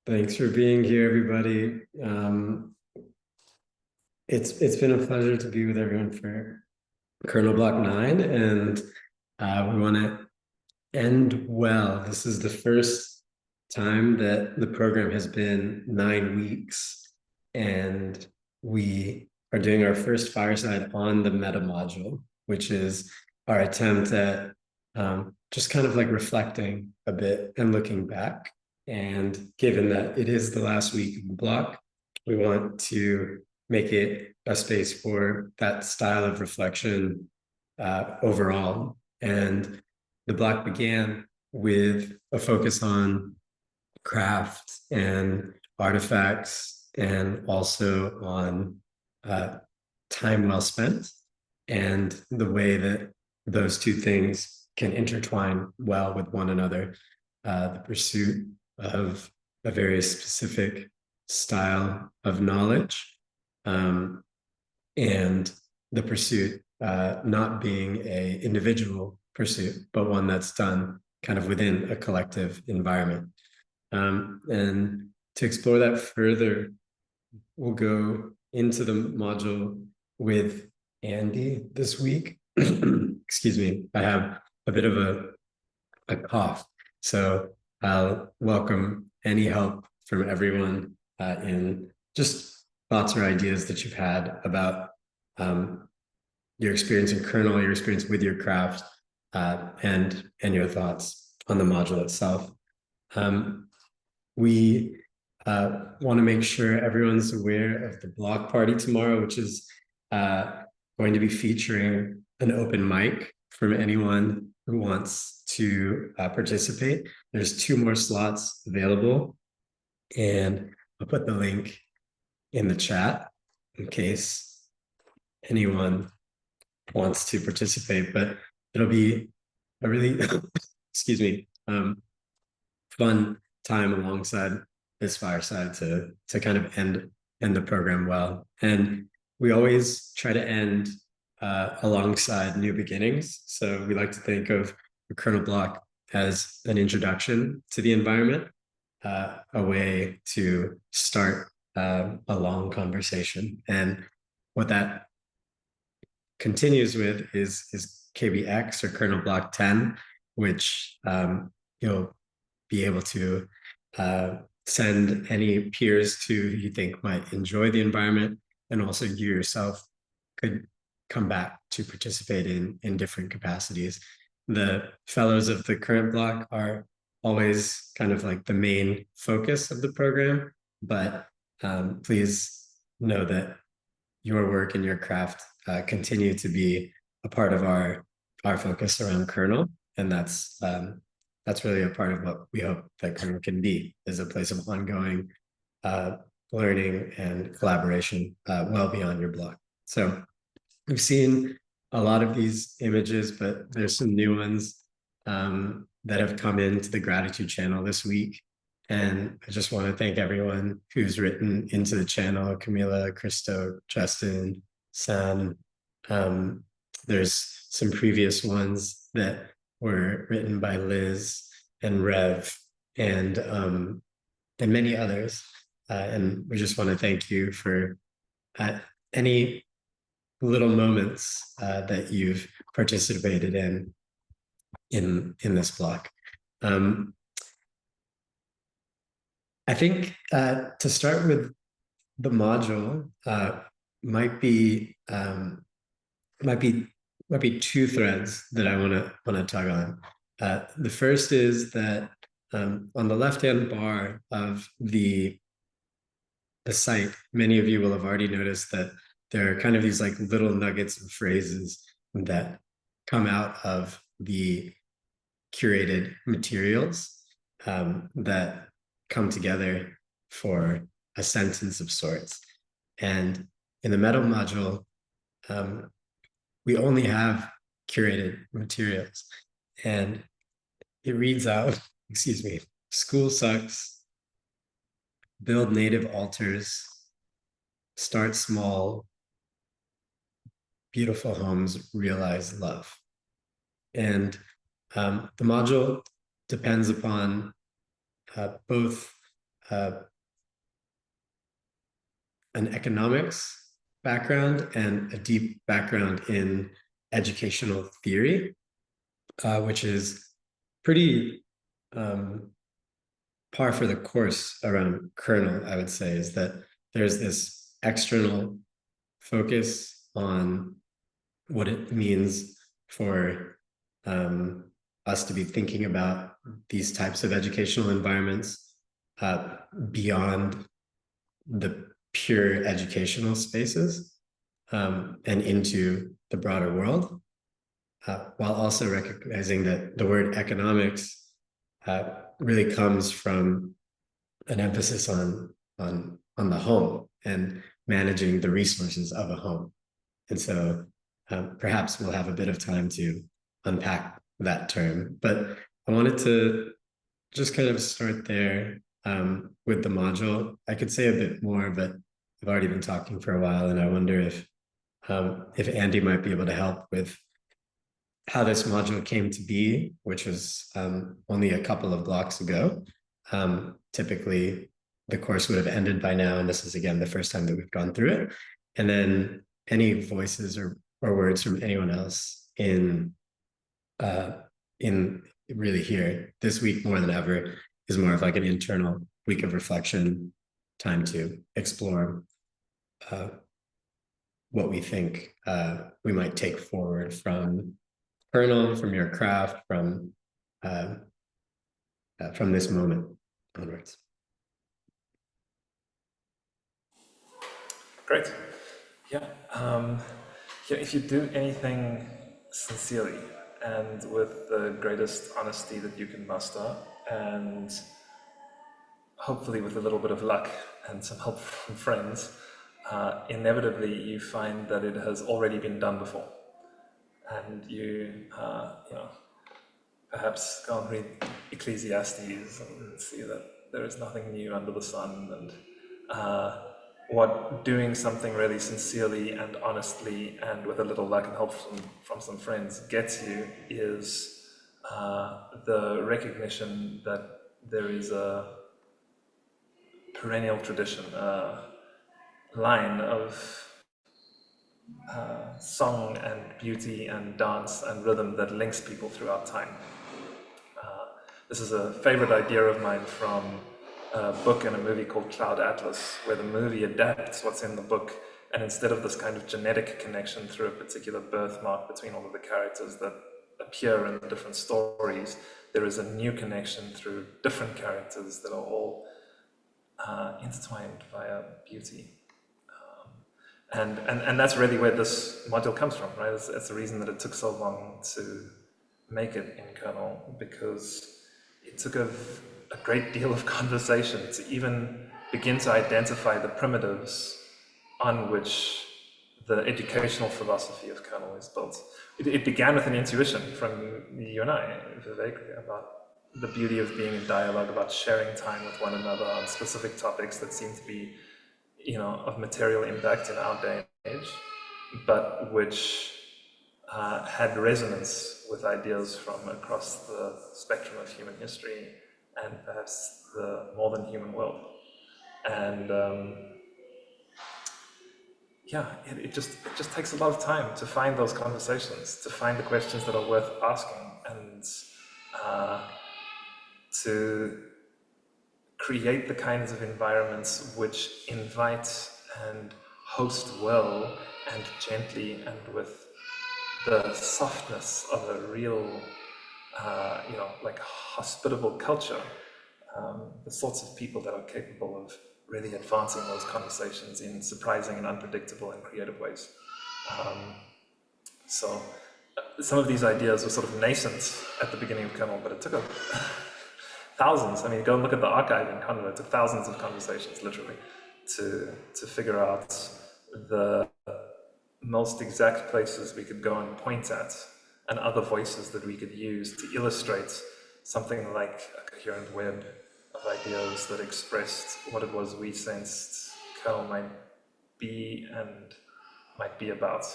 Thanks for being here, everybody. It's been a pleasure to be with everyone for Kernel Block 9, and we want to end well. This is the first time that the program has been 9 weeks, and we are doing our first Fireside on the Mettā module, which is our attempt at just kind of like reflecting a bit and looking back. And given that it is the last week of the block, we want to make it a space for that style of reflection overall. And the block began with a focus on craft and artifacts, and also on time well spent, and the way that those two things can intertwine well with one another. The pursuit of a very specific style of knowledge, and the pursuit not being an individual pursuit, but one that's done kind of within a collective environment. And to explore that further, we'll go into the module with Andy this week. Excuse me, I have a bit of a cough, so I'll welcome any help from everyone in just thoughts or ideas that you've had about your experience in Kernel, your experience with your craft, and your thoughts on the module itself. We want to make sure everyone's aware of the block party tomorrow, which is going to be featuring an open mic from anyone who wants to participate. There's 2 more slots available, and I'll put the link in the chat in case anyone wants to participate. But it'll be a really excuse me, fun time alongside this Fireside to kind of end the program well. And we always try to end alongside new beginnings. So we like to think of the Kernel block as an introduction to the environment, a way to start a long conversation. And what that continues with is KBX, or Kernel Block 10, which you'll be able to send any peers to who you think might enjoy the environment, and also you yourself could come back to participate in different capacities. The fellows of the current block are always kind of like the main focus of the program, but please know that your work and your craft continue to be a part of our focus around Kernel, and that's really a part of what we hope that Kernel can be, is a place of ongoing learning and collaboration well beyond your block. So we've seen a lot of these images, but there's some new ones that have come into the gratitude channel this week. And I just want to thank everyone who's written into the channel: Camila, Christo, Justin, Sam. There's some previous ones that were written by Liz and Rev and many others. And we just want to thank you for any little moments that you've participated in this block. I think to start with the module might be 2 threads that I want to tug on. The first is that on the left-hand bar of the site, many of you will have already noticed that there are kind of these like little nuggets of phrases that come out of the curated materials that come together for a sentence of sorts. And in the Mettā module, we only have curated materials, and it reads out, excuse me, school sucks, build native altars, start small, beautiful homes, realize love. And the module depends upon both an economics background and a deep background in educational theory, which is pretty par for the course around kernel, I would say, is that there's this external focus on what it means for us to be thinking about these types of educational environments beyond the pure educational spaces and into the broader world, while also recognizing that the word economics really comes from an emphasis on the home and managing the resources of a home. And so perhaps we'll have a bit of time to unpack that term. But I wanted to just kind of start there with the module. I could say a bit more, but I've already been talking for a while, and I wonder if Andy might be able to help with how this module came to be, which was only a couple of blocks ago. Typically, the course would have ended by now, and this is, again, the first time that we've gone through it. And then any voices or words from anyone else in really here this week more than ever is more of like an internal week of reflection, time to explore what we think we might take forward from Kernel, from your craft, from this moment onwards. Great. Yeah. If you do anything sincerely and with the greatest honesty that you can muster, and hopefully with a little bit of luck and some help from friends, inevitably you find that it has already been done before. And you perhaps go and read Ecclesiastes and see that there is nothing new under the sun, and what doing something really sincerely and honestly and with a little luck and help from some friends gets you is the recognition that there is a perennial tradition, a line of song and beauty and dance and rhythm that links people throughout time. This is a favorite idea of mine from a book and a movie called Cloud Atlas, where the movie adapts what's in the book, and instead of this kind of genetic connection through a particular birthmark between all of the characters that appear in the different stories, there is a new connection through different characters that are all intertwined via beauty. And that's really where this module comes from, right? It's the reason that it took so long to make it in Kernel, because it took a great deal of conversation to even begin to identify the primitives on which the educational philosophy of Kernel is built. It began with an intuition from you and I, Vivek, about the beauty of being in dialogue, about sharing time with one another on specific topics that seem to be, of material impact in our day and age, but which had resonance with ideas from across the spectrum of human history and perhaps the more than human world. And it just takes a lot of time to find those conversations, to find the questions that are worth asking, and to create the kinds of environments which invite and host well and gently and with the softness of a real, like hospitable culture, the sorts of people that are capable of really advancing those conversations in surprising and unpredictable and creative ways. So some of these ideas were sort of nascent at the beginning of Kernel, but it took thousands. I mean, go and look at the archive in Kernel. It took thousands of conversations, literally, to figure out the most exact places we could go and point at, and other voices that we could use to illustrate something like a coherent web of ideas that expressed what it was we sensed Kernel might be and might be about.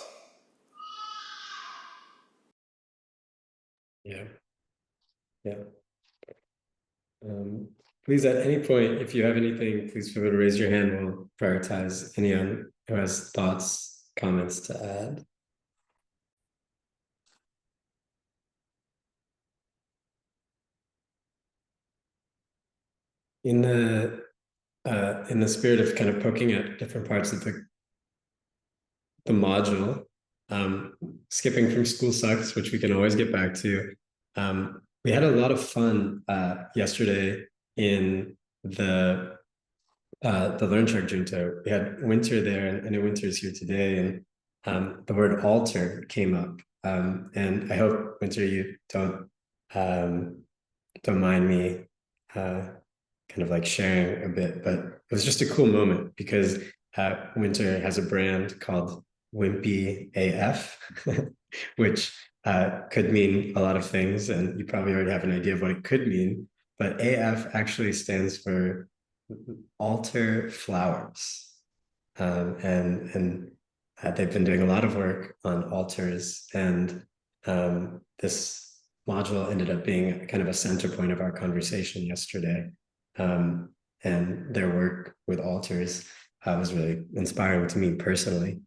Yeah. Yeah. please, at any point, if you have anything, please feel free to raise your hand. We'll prioritize anyone who has thoughts, comments to add. In the spirit of kind of poking at different parts of the module, skipping from school sucks, which we can always get back to. We had a lot of fun yesterday in the Learn Shark Junto. We had Winter there, and I know Winter's here today, and the word alter came up. And I hope, Winter, you don't mind me kind of like sharing a bit, but it was just a cool moment because Winter has a brand called Wimpy AF, which could mean a lot of things, and you probably already have an idea of what it could mean. But AF actually stands for Alter Flowers, and they've been doing a lot of work on altars, and this module ended up being kind of a center point of our conversation yesterday. And their work with altars was really inspiring to me personally.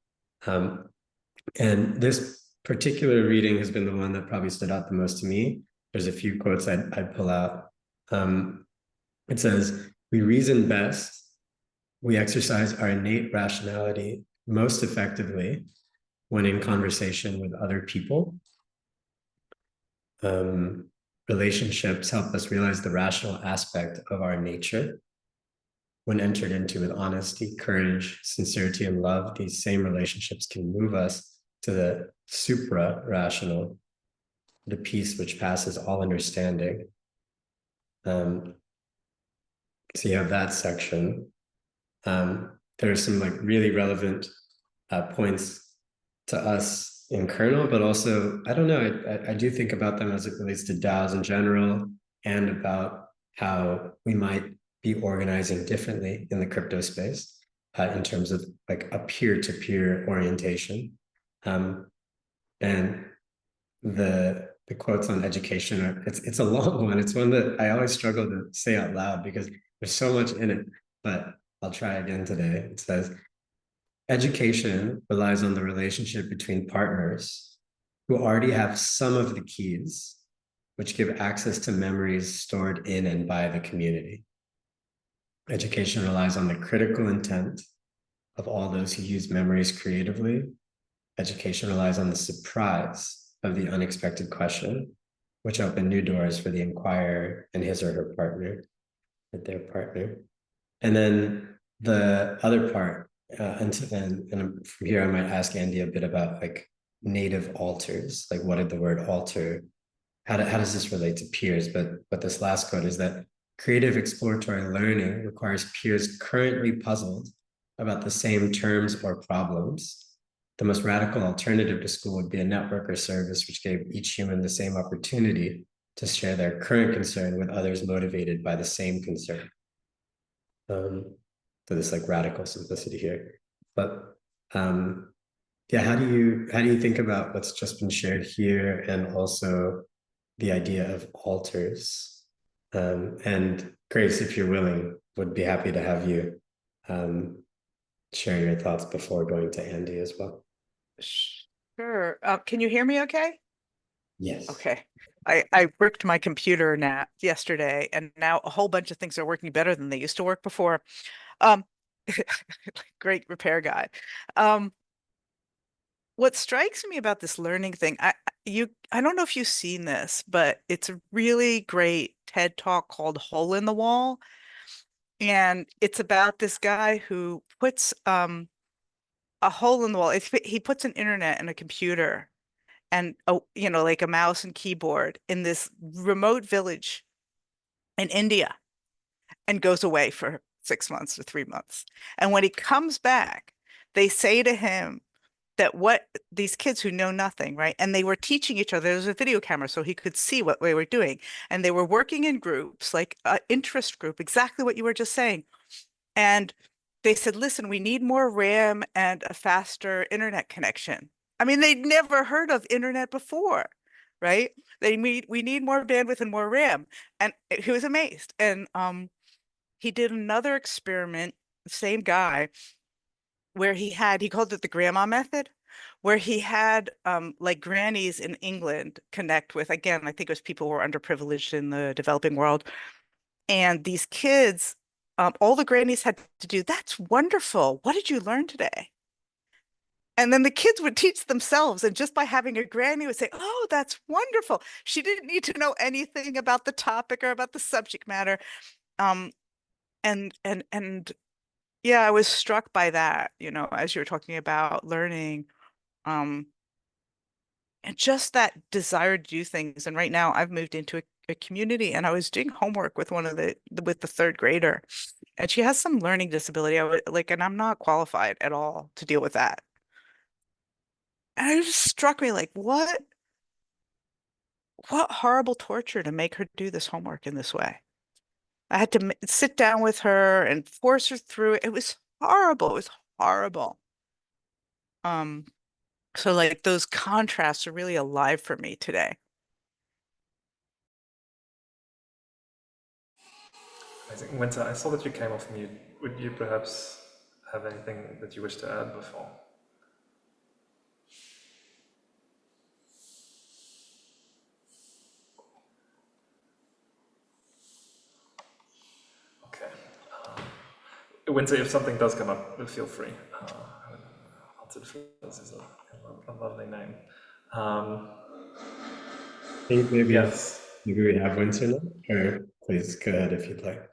And this particular reading has been the one that probably stood out the most to me. There's a few quotes I'd pull out. It says, "We reason best, we exercise our innate rationality most effectively when in conversation with other people. Relationships help us realize the rational aspect of our nature. When entered into with honesty, courage, sincerity, and love, these same relationships can move us to the supra-rational, the peace which passes all understanding." So you have that section. There are some like really relevant points to us in kernel, but also, I don't know, I do think about them as it relates to DAOs in general, and about how we might be organizing differently in the crypto space in terms of like a peer-to-peer orientation. And the quotes on education it's a long one. It's one that I always struggle to say out loud because there's so much in it, but I'll try again today. It says, "Education relies on the relationship between partners who already have some of the keys which give access to memories stored in and by the community. Education relies on the critical intent of all those who use memories creatively. Education relies on the surprise of the unexpected question, which open new doors for the inquirer and his or her partner, or their partner." And then the other part, and from here I might ask Andy a bit about like native alters, like what did the word alter, how does this relate to peers? But this last quote is that creative exploratory learning requires peers currently puzzled about the same terms or problems. The most radical alternative to school would be a network or service which gave each human the same opportunity to share their current concern with others motivated by the same concern. So this like radical simplicity here. But yeah, how do you think about what's just been shared here, and also the idea of altars? And Grace, if you're willing, would be happy to have you share your thoughts before going to Andy as well. Sure. Can you hear me okay? Yes. Okay. I worked my computer yesterday, and now a whole bunch of things are working better than they used to work before. Great repair guy. What strikes me about this learning thing, I don't know if you've seen this, but it's a really great TED Talk called Hole in the Wall. And it's about this guy who puts a hole in the wall. He puts an internet and a computer and like a mouse and keyboard in this remote village in India, and goes away for 6 months or 3 months. And when he comes back, they say to him that what these kids who know nothing, right? And they were teaching each other. There was a video camera so he could see what they were doing. And they were working in groups, like an interest group, exactly what you were just saying. And they said, listen, we need more RAM and a faster internet connection. I mean, they'd never heard of internet before, right? We need more bandwidth and more RAM. And he was amazed. And he did another experiment, same guy, where he called it the grandma method, where he had like grannies in England connect with, again, I think it was people who were underprivileged in the developing world. And these kids, all the grannies had to do, "That's wonderful. What did you learn today?" And then the kids would teach themselves, and just by having a granny would say, "Oh, that's wonderful." She didn't need to know anything about the topic or about the subject matter. Um, and yeah, I was struck by that, as you were talking about learning, um, and just that desire to do things. And right now I've moved into a community, and I was doing homework with with the third grader, and she has some learning disability. I would like, and I'm not qualified at all to deal with that. And it just struck me like, what horrible torture to make her do this homework in this way. I had to sit down with her and force her through it. It was horrible. It was horrible. Um, so like those contrasts are really alive for me today. Amazing. Mettā, I saw that you came off mute. Would you perhaps have anything that you wish to add before? Okay. Mettā, if something does come up, feel free. Altered Phrase is a lovely name. I think Yes. maybe we have Winter now, or please go ahead if you'd like.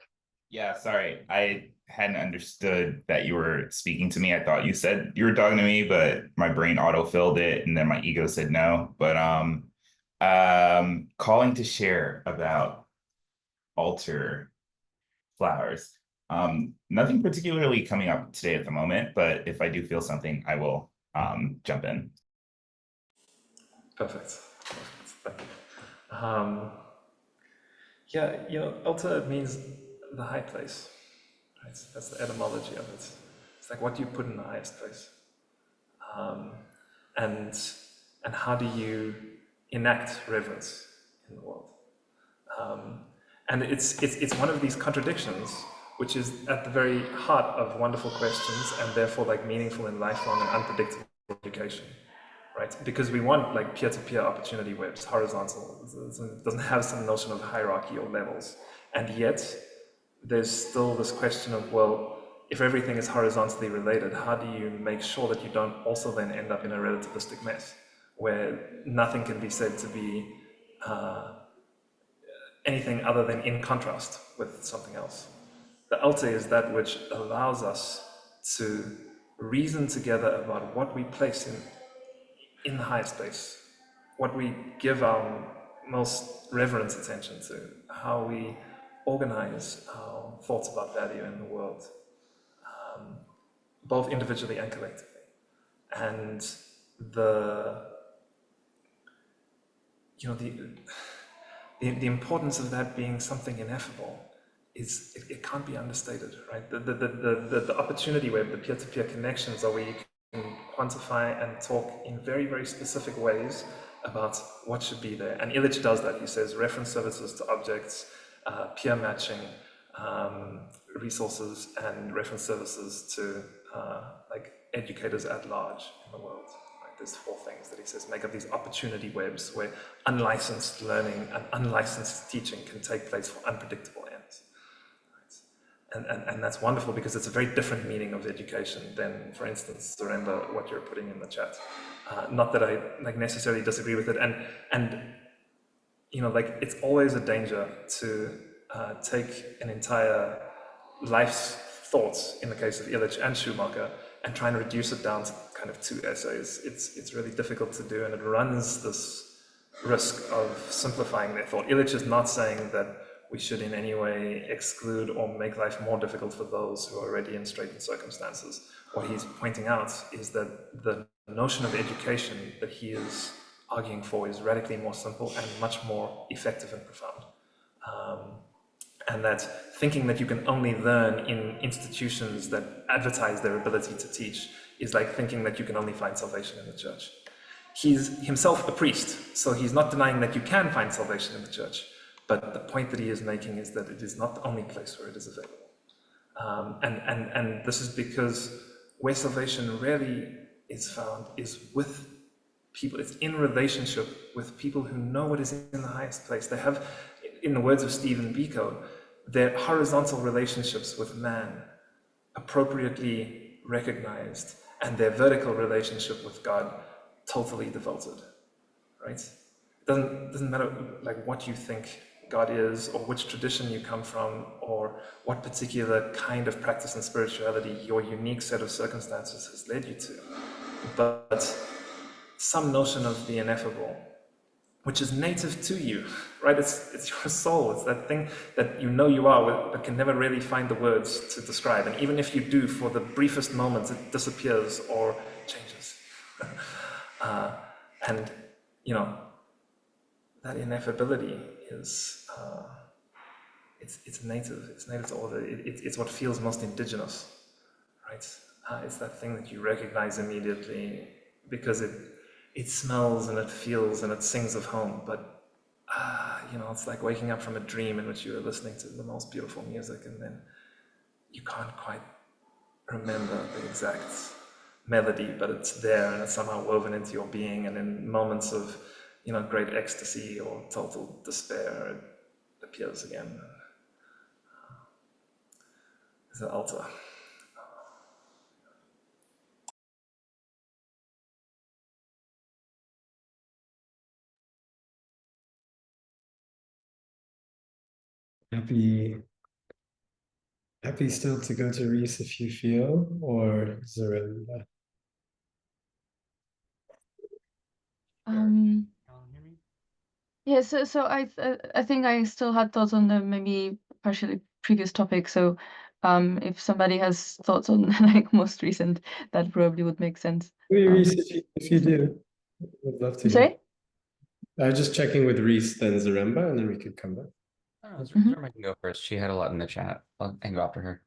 Yeah, sorry. I hadn't understood that you were speaking to me. I thought you said you were talking to me, but my brain auto-filled it and then my ego said no. But calling to share about altar flowers. Nothing particularly coming up today at the moment, but if I do feel something, I will jump in. Perfect. Thank you. Yeah, altar means the high place. Right? That's the etymology of it. It's like, what do you put in the highest place? And how do you enact reverence in the world? And it's one of these contradictions, which is at the very heart of wonderful questions and therefore like meaningful and lifelong and unpredictable education, right? Because we want like peer-to-peer opportunity webs, horizontal, it doesn't have some notion of hierarchy or levels. And yet there's still this question of, well, if everything is horizontally related, how do you make sure that you don't also then end up in a relativistic mess where nothing can be said to be anything other than in contrast with something else? The altar is that which allows us to reason together about what we place in the highest space, what we give our most reverent attention to, how we organize our thoughts about value in the world, both individually and collectively. And the importance of that being something ineffable is it can't be understated, right? The opportunity web, the peer-to-peer connections are where you can quantify and talk in very, very specific ways about what should be there. And Illich does that. He says reference services to objects, peer matching, resources and reference services to like educators at large in the world. There's 4 things that he says make up these opportunity webs where unlicensed learning and unlicensed teaching can take place for unpredictable ends. Right? And that's wonderful because it's a very different meaning of education than, for instance, remember what you're putting in the chat. Not that I like necessarily disagree with it, and like it's always a danger to take an entire life's thoughts, in the case of Illich and Schumacher, and try and reduce it down to kind of 2 essays. It's really difficult to do, and it runs this risk of simplifying their thought. Illich is not saying that we should in any way exclude or make life more difficult for those who are already in straitened circumstances. What he's pointing out is that the notion of education that he is arguing for is radically more simple and much more effective and profound. And that thinking that you can only learn in institutions that advertise their ability to teach is like thinking that you can only find salvation in the church. He's himself a priest, so he's not denying that you can find salvation in the church. But the point that he is making is that it is not the only place where it is available. And this is because where salvation really is found is with people. It's in relationship with people who know what is in the highest place. They have, in the words of Stephen Biko, their horizontal relationships with man appropriately recognized, and their vertical relationship with God totally devoted, right? It doesn't matter like what you think God is, or which tradition you come from, or what particular kind of practice and spirituality your unique set of circumstances has led you to. But some notion of the ineffable, which is native to you, right? It's your soul. It's that thing that you know you are, but can never really find the words to describe. And even if you do, for the briefest moments, it disappears or changes. And, you know, that ineffability is, it's native. It's native to all. It's what feels most indigenous, right? It's that thing that you recognize immediately because it smells and it feels and it sings of home. But you know, it's like waking up from a dream in which you were listening to the most beautiful music, and then you can't quite remember the exact melody, but it's there and it's somehow woven into your being. And in moments of, you know, great ecstasy or total despair, it appears again. It's an altar. Happy still to go to Reese if you feel, or Zarenda? Yeah, so I think I still had thoughts on the maybe partially previous topic. So if somebody has thoughts on like most recent, that probably would make sense. Maybe Reese, if you do, would love to You hear. say? I was just checking with Reese, then Zaremba, and then we could come back. I don't know, Zerma can go first. She had a lot in the chat. I'll go after her.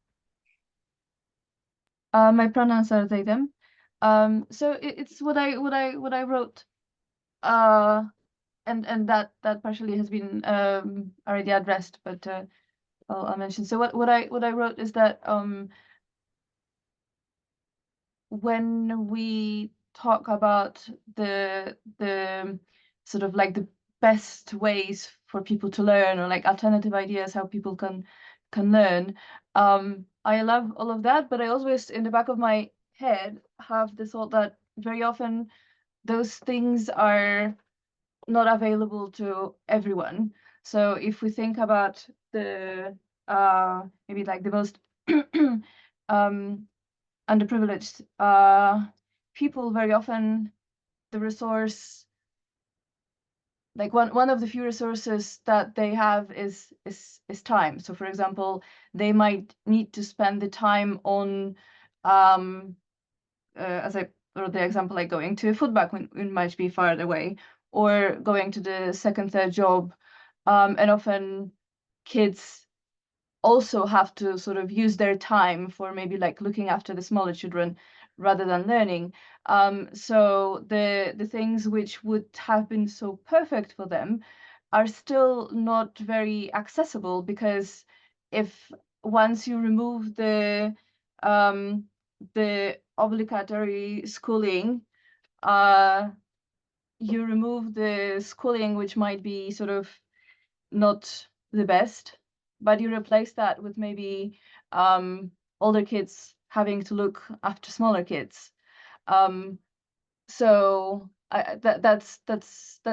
My pronouns are they them. So it's what I wrote. And that partially has been already addressed, but I'll mention. So what I wrote is that when we talk about the sort of like the best ways for people to learn, or like alternative ideas how people can learn, I love all of that, but I always in the back of my head have the thought that very often those things are not available to everyone. So if we think about the maybe like the most underprivileged people, very often the resource, like one of the few resources that they have is time. So for example, they might need to spend the time on as I wrote the example, like going to a food bank when it might be far away, or going to the second, third job. And often kids also have to sort of use their time for maybe like looking after the smaller children rather than learning. So the things which would have been so perfect for them are still not very accessible, because if once you remove the obligatory schooling, you remove the schooling which might be sort of not the best, but you replace that with maybe older kids having to look after smaller kids. So that's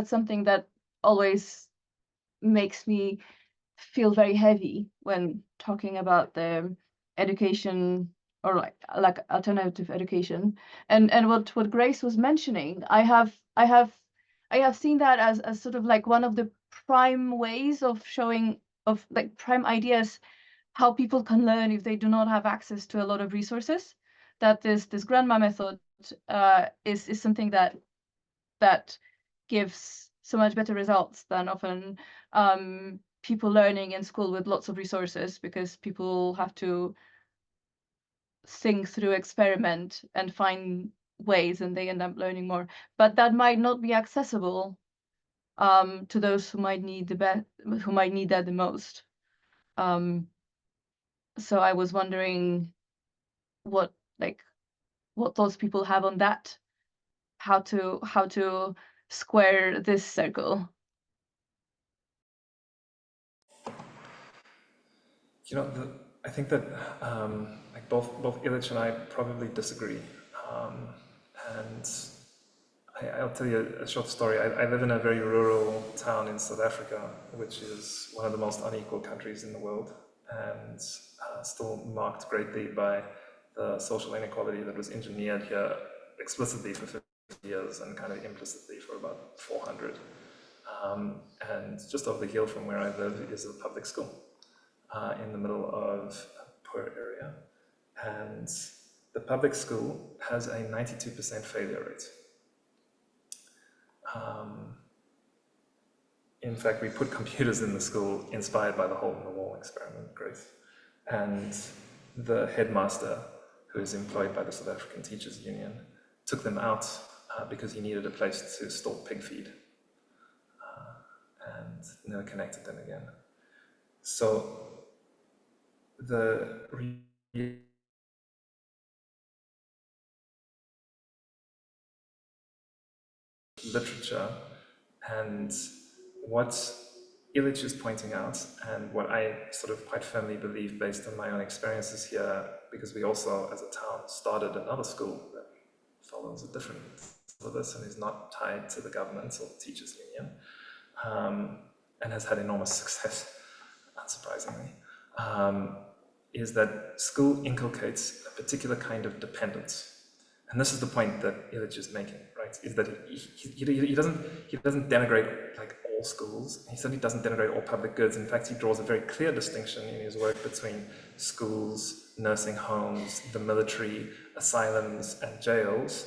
something that always makes me feel very heavy when talking about the education, or like alternative education. And what Grace was mentioning, I have seen that as sort of like one of the prime ways of showing, of like prime ideas how people can learn if they do not have access to a lot of resources. That this grandma method is something that gives so much better results than often people learning in school with lots of resources, because people have to think through, experiment, and find ways, and they end up learning more. But that might not be accessible to those who might need that the most. So I was wondering what thoughts people have on that, how to square this circle. You know, I think that like both Illich and I probably disagree, and I'll tell you a short story. I live in a very rural town in South Africa, which is one of the most unequal countries in the world, and still marked greatly by the social inequality that was engineered here explicitly for 50 years and kind of implicitly for about 400. And just over the hill from where I live is a public school in the middle of a poor area. And the public school has a 92% failure rate. In fact, we put computers in the school inspired by the hole-in-the-wall experiment, Grace. And the headmaster, who is employed by the South African Teachers Union, took them out because he needed a place to store pig feed, and never connected them again. So the literature and what Illich is pointing out, and what I sort of quite firmly believe based on my own experiences here, because we also, as a town, started another school that follows a different syllabus and is not tied to the government or the teachers union, and has had enormous success, unsurprisingly, is that school inculcates a particular kind of dependence. And this is the point that Illich is making, right? Is that he doesn't denigrate like all schools. He certainly doesn't denigrate all public goods. In fact, he draws a very clear distinction in his work between schools, nursing homes, the military, asylums, and jails,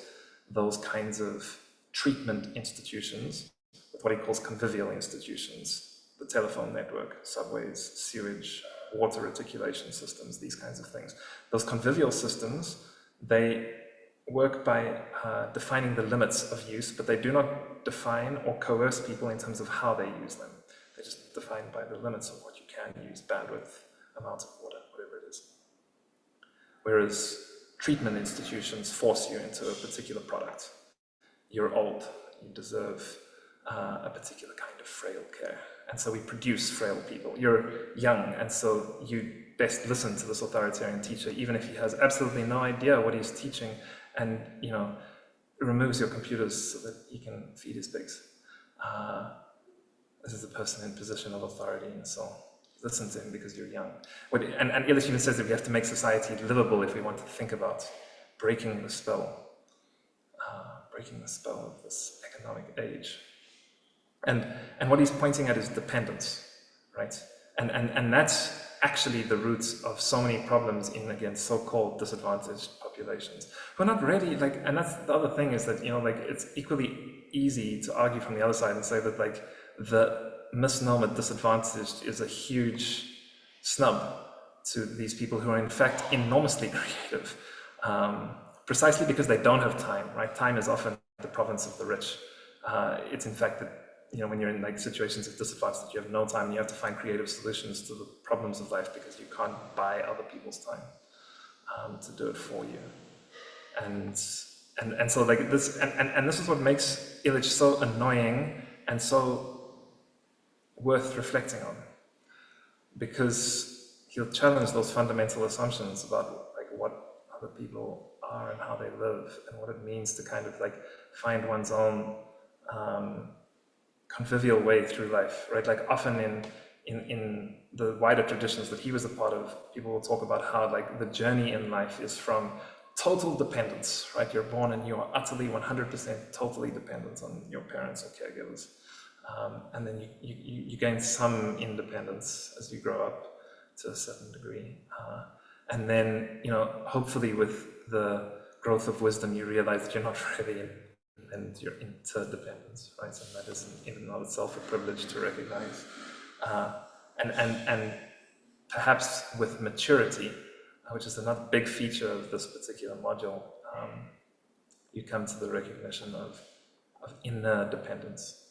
those kinds of treatment institutions, with what he calls convivial institutions, the telephone network, subways, sewage, water reticulation systems, these kinds of things. Those convivial systems, they work by defining the limits of use, but they do not define or coerce people in terms of how they use them. They're just defined by the limits of what you can use, bandwidth, amount of water, whatever it is. Whereas treatment institutions force you into a particular product. You're old, you deserve a particular kind of frail care. And so we produce frail people. You're young, and so you best listen to this authoritarian teacher, even if he has absolutely no idea what he's teaching, and removes your computers so that he can feed his pigs. This is a person in position of authority, and so listen to him because you're young. And Illich even says that we have to make society livable if we want to think about breaking the spell of this economic age. And what he's pointing at is dependence, right? And that's actually the roots of so many problems in, again, so-called disadvantaged populations. We're not really, and that's the other thing, is that, it's equally easy to argue from the other side and say that, the misnomer disadvantaged is a huge snub to these people who are, in fact, enormously creative, precisely because they don't have time, right? Time is often the province of the rich. It's, in fact, that when you're in situations of disadvantage, that you have no time, and you have to find creative solutions to the problems of life because you can't buy other people's time to do it for you. And so this, and this is what makes Illich so annoying and so worth reflecting on, because he'll challenge those fundamental assumptions about what other people are and how they live, and what it means to kind of find one's own convivial way through life, right? Often in the wider traditions that he was a part of, people will talk about how the journey in life is from total dependence, right? You're born and you are utterly 100% totally dependent on your parents or caregivers. And then you gain some independence as you grow up to a certain degree. And then, hopefully with the growth of wisdom, you realize that you're not really and you're interdependence, right? And that is in and of itself a privilege to recognize. And perhaps with maturity, which is another big feature of this particular module, you come to the recognition of inner dependence,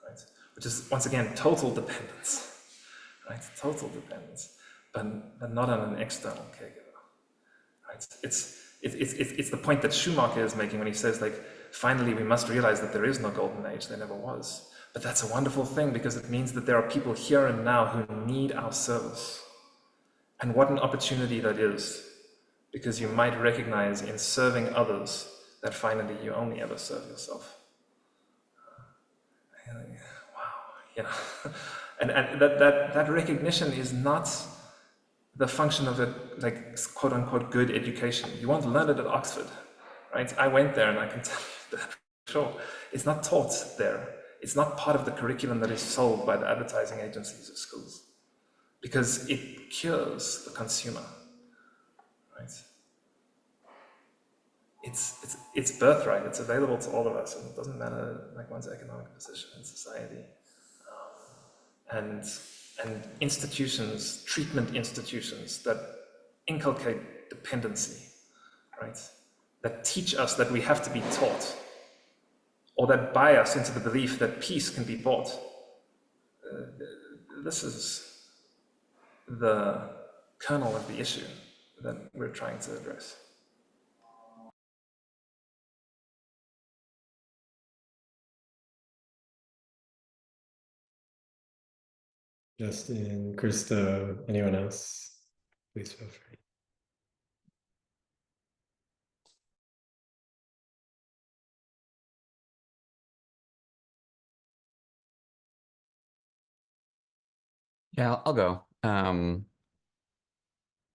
right? Which is, once again, total dependence, right? Total dependence. but not on an external caregiver. Right? It's the point that Schumacher is making when he says, like, finally we must realize that there is no golden age, there never was. But that's a wonderful thing, because it means that there are people here and now who need our service. And what an opportunity that is, because you might recognize in serving others that finally you only ever serve yourself. Wow, you know. And that recognition is not the function of a, like, quote unquote good education. You won't learn it at Oxford, right? I went there and I can tell you that, sure. It's not taught there. It's not part of the curriculum that is sold by the advertising agencies of schools, because it cures the consumer, right? It's birthright. It's available to all of us, and it doesn't matter, like, one's economic position in society. And institutions, treatment institutions that inculcate dependency, right? That teach us that we have to be taught, or that buy us into the belief that peace can be bought. This is the kernel of the issue that we're trying to address. Justin, Krista, anyone else? Please feel free. Yeah, I'll go.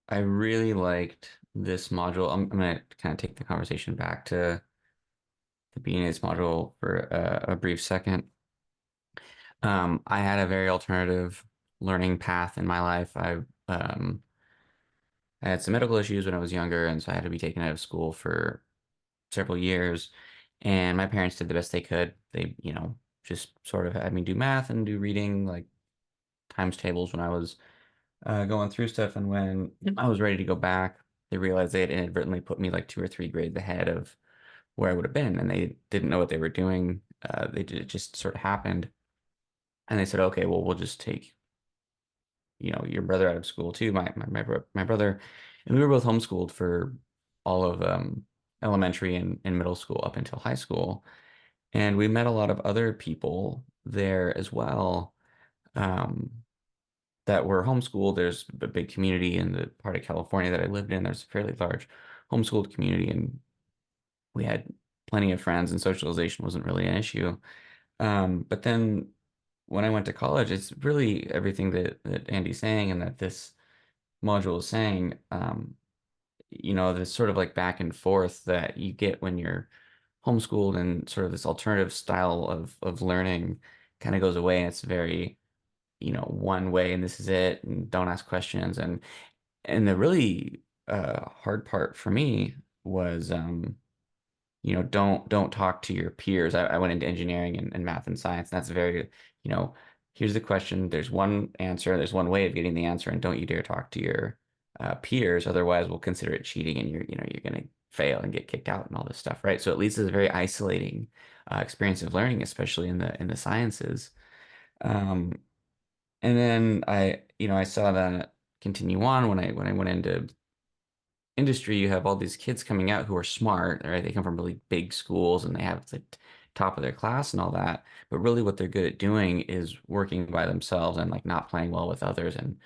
I really liked this module. I'm gonna kind of take the conversation back to the beginning of this module for a brief second. I had a very alternative learning path in my life. I had some medical issues when I was younger, and so I had to be taken out of school for several years. And my parents did the best they could. They, just sort of had me do math and do reading, like times tables when I was going through stuff. And when I was ready to go back, they realized they had inadvertently put me like 2 or 3 grades ahead of where I would have been, and they didn't know what they were doing. It just sort of happened, and they said, "Okay, well, we'll just take, your brother out of school too." My brother, and we were both homeschooled for all of elementary and middle school up until high school, and we met a lot of other people there as well. Um, that were homeschooled. There's a big community in the part of California that I lived in. There's a fairly large homeschooled community, and we had plenty of friends, and socialization wasn't really an issue. But then when I went to college, it's really everything that Andy's saying and that this module is saying. This sort of like back and forth that you get when you're homeschooled, and sort of this alternative style of learning kind of goes away, and it's very, one way and this is it, and don't ask questions. And the really hard part for me was don't talk to your peers. I went into engineering and math and science, and that's very, here's the question, there's one answer, there's one way of getting the answer, and don't you dare talk to your peers, otherwise we'll consider it cheating, and you're going to fail and get kicked out and all this stuff, right? So it leads to a very isolating experience of learning, especially in the sciences. Um, and then I saw that continue on when I went into industry. You have all these kids coming out who are smart, right? They come from really big schools and they have the top of their class and all that. But really what they're good at doing is working by themselves and like not playing well with others and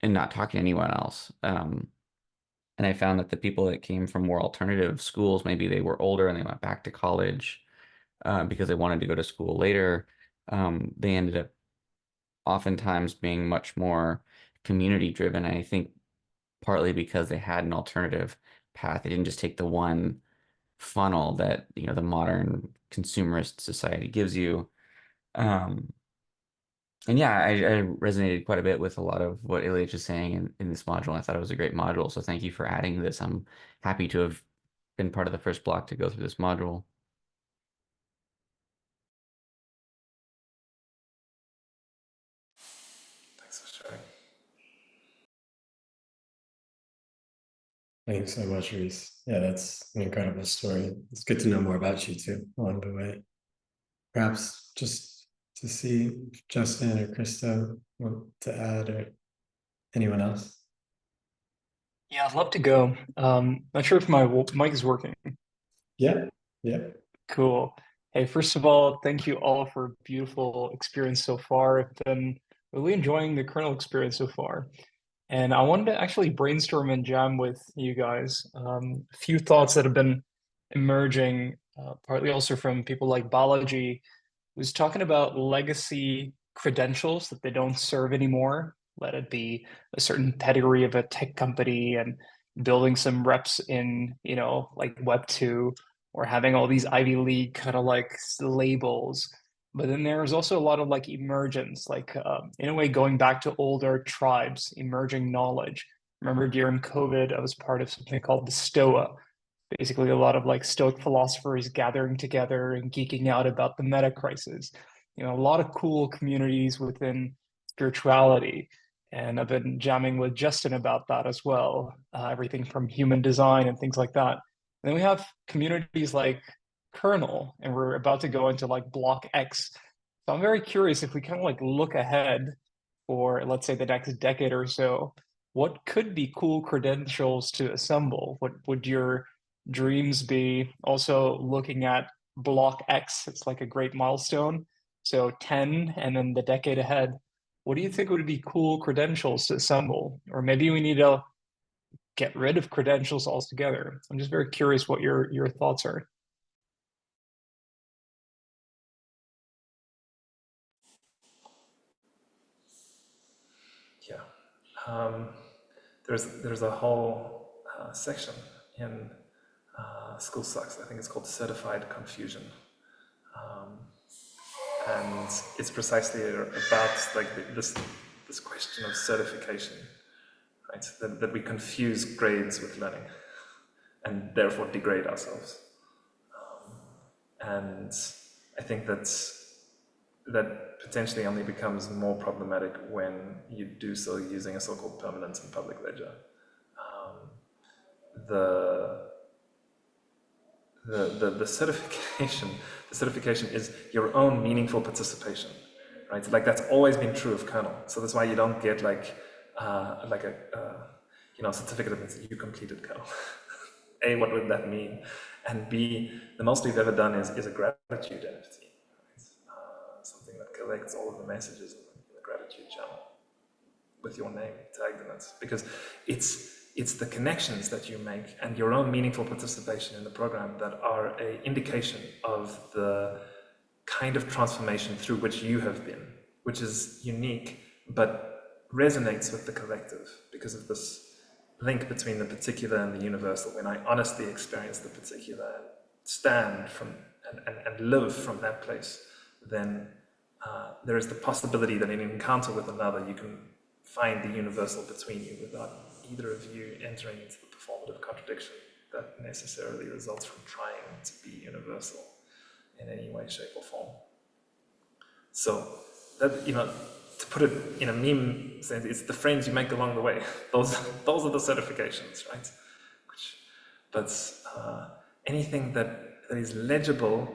not talking to anyone else. And I found that the people that came from more alternative schools, maybe they were older and they went back to college because they wanted to go to school later. They ended up oftentimes being much more community driven. And I think partly because they had an alternative path. They didn't just take the one funnel that, the modern consumerist society gives you. And yeah, I resonated quite a bit with a lot of what Ilyich is saying in this module. I thought it was a great module. So thank you for adding this. I'm happy to have been part of the first block to go through this module. Thanks for sharing. Thanks so much, Reese. Yeah, that's an incredible story. It's good to know more about you too along the way. Perhaps just to see if Justin or Krista want to add or Anyone else? Yeah, I'd love to go. Not sure if my mic is working. Yeah, yeah. Cool. Hey, first of all, thank you all for a beautiful experience so far. I've been really enjoying the kernel experience so far. And I wanted to actually brainstorm and jam with you guys. A few thoughts that have been emerging, partly also from people like Balaji, who's talking about legacy credentials that they don't serve anymore. Let it be a certain pedigree of a tech company and building some reps in, like Web2, or having all these Ivy League kind of like labels. But then there's also a lot of like emergence, like in a way going back to older tribes, emerging knowledge. Remember during COVID, I was part of something called the Stoa, basically a lot of like Stoic philosophers gathering together and geeking out about the meta crisis. A lot of cool communities within spirituality. And I've been jamming with Justin about that as well, everything from human design and things like that. And then we have communities like Kernel, and we're about to go into like Block X. So I'm very curious if we kind of like look ahead for, let's say, the next decade or so, what could be cool credentials to assemble? What would your dreams be? Also looking at Block X, it's like a great milestone. So 10 and then the decade ahead. What do you think would be cool credentials to assemble? Or maybe we need to get rid of credentials altogether. I'm just very curious what your thoughts are. Yeah. There's a whole section in School Sucks. I think it's called Certified Confusion. And it's precisely about like this question of certification, right? That we confuse grades with learning and therefore degrade ourselves. And I think that potentially only becomes more problematic when you do so using a so-called permanence in public ledger. The certification is your own meaningful participation, right? Like that's always been true of kernel. So that's why you don't get like a certificate that you completed kernel. A, what would that mean? And B, the most we've ever done is a gratitude NFT, right? Something that collects all of the messages in the gratitude channel with your name tagged in it, because it's the connections that you make and your own meaningful participation in the program that are an indication of the kind of transformation through which you have been, which is unique but resonates with the collective because of this link between the particular and the universal. When I honestly experience the particular and stand from and live from that place, then there is the possibility that in an encounter with another you can find the universal between you without either of you entering into the performative contradiction that necessarily results from trying to be universal in any way, shape, or form. So that, to put it in a meme sense, it's the friends you make along the way. Those are the certifications, right? But anything that is legible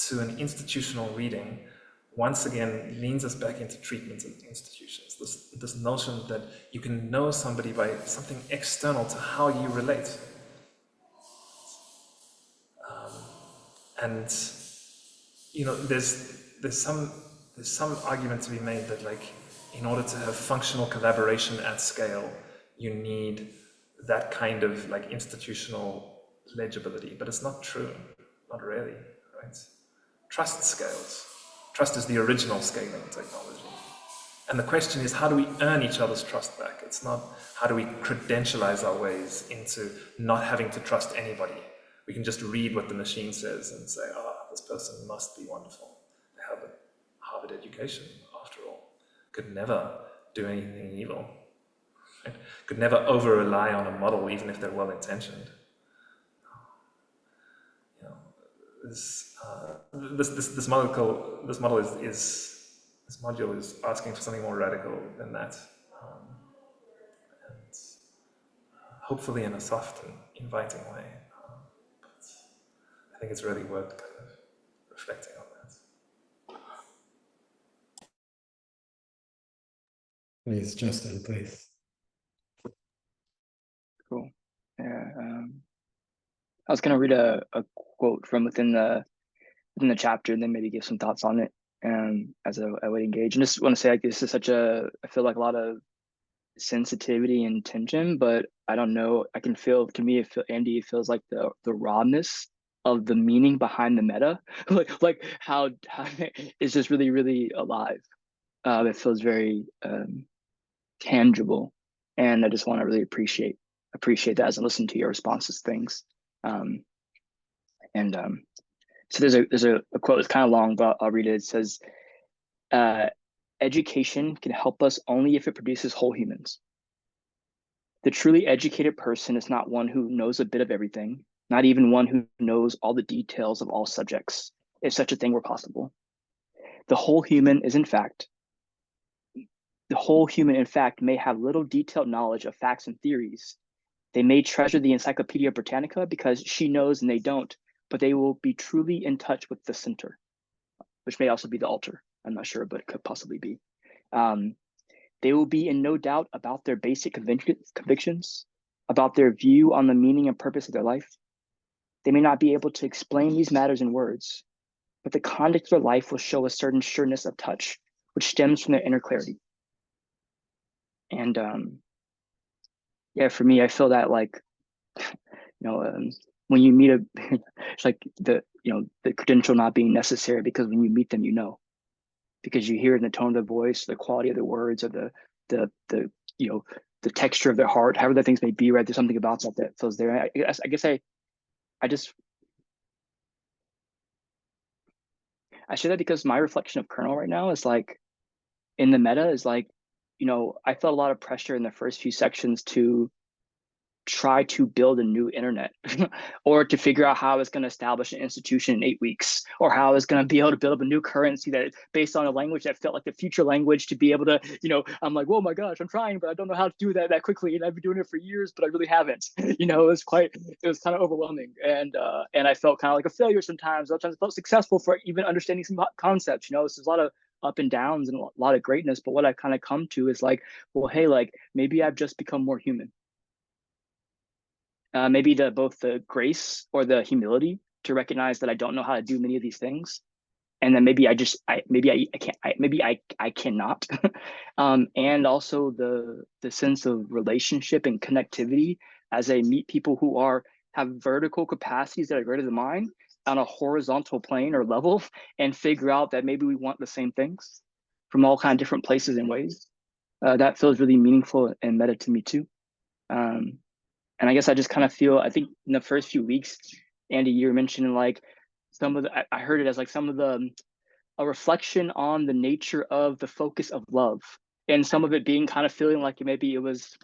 to an institutional reading once again leans us back into treatment of institutions. This notion that you can know somebody by something external to how you relate. And there's some argument to be made that like in order to have functional collaboration at scale, you need that kind of like institutional legibility, but it's not true, not really, right? Trust scales. Trust is the original scaling technology. And the question is, how do we earn each other's trust back? It's not how do we credentialize our ways into not having to trust anybody. We can just read what the machine says and say, this person must be wonderful. They have a Harvard education, after all. Could never do anything evil. Right? Could never over-rely on a model, even if they're well-intentioned. This module is asking for something more radical than that, and hopefully in a soft and inviting way. But I think it's really worth kind of reflecting on that. Please, Justin, please. Cool. Yeah. I was gonna read a quote from within the chapter and then maybe give some thoughts on it as I would engage. And just want to say, like, this is I feel like a lot of sensitivity and tension, but I don't know. I can feel, to me, Andy, it feels like the rawness of the meaning behind the meta, like how it's just really, really alive. It feels very tangible, and I just want to really appreciate that as I listen to your responses to things. So there's a quote that's kind of long, but I'll read it. It says, education can help us only if it produces whole humans. The truly educated person is not one who knows a bit of everything, not even one who knows all the details of all subjects, if such a thing were possible. The whole human, in fact, may have little detailed knowledge of facts and theories. They may treasure the Encyclopedia Britannica because she knows and they don't, but they will be truly in touch with the center, which may also be the altar. I'm not sure, but it could possibly be. They will be in no doubt about their basic convictions, about their view on the meaning and purpose of their life. They may not be able to explain these matters in words, but the conduct of their life will show a certain sureness of touch, which stems from their inner clarity. And yeah, for me, I feel that, like, when you meet it's like the credential not being necessary, because when you meet them, because you hear in the tone of the voice, the quality of the words, or the texture of their heart, however the things may be, right? There's something about that feels there. I guess I say that because my reflection of Kernel right now is like, in the Mettā, is like, I felt a lot of pressure in the first few sections to try to build a new internet or to figure out how I was going to establish an institution in 8 weeks, or how I was going to be able to build up a new currency that based on a language that felt like the future language, to be able to, I'm like, oh my gosh, I'm trying, but I don't know how to do that quickly. And I've been doing it for years, but I really haven't. It was kind of overwhelming. And I felt kind of like a failure sometimes. Other times I felt successful for even understanding some concepts. So there's a lot of up and downs and a lot of greatness. But what I kind of come to is like, well, hey, like, maybe I've just become more human. Maybe both the grace or the humility to recognize that I don't know how to do many of these things, and then maybe I cannot, and also the sense of relationship and connectivity as I meet people who have vertical capacities that are greater than mine on a horizontal plane or level, and figure out that maybe we want the same things from all kind of different places and ways. That feels really meaningful and meta to me too. And I guess I just kind of feel, I think in the first few weeks, Andy, you were mentioning like I heard it as like a reflection on the nature of the focus of love, and some of it being kind of feeling like maybe it was,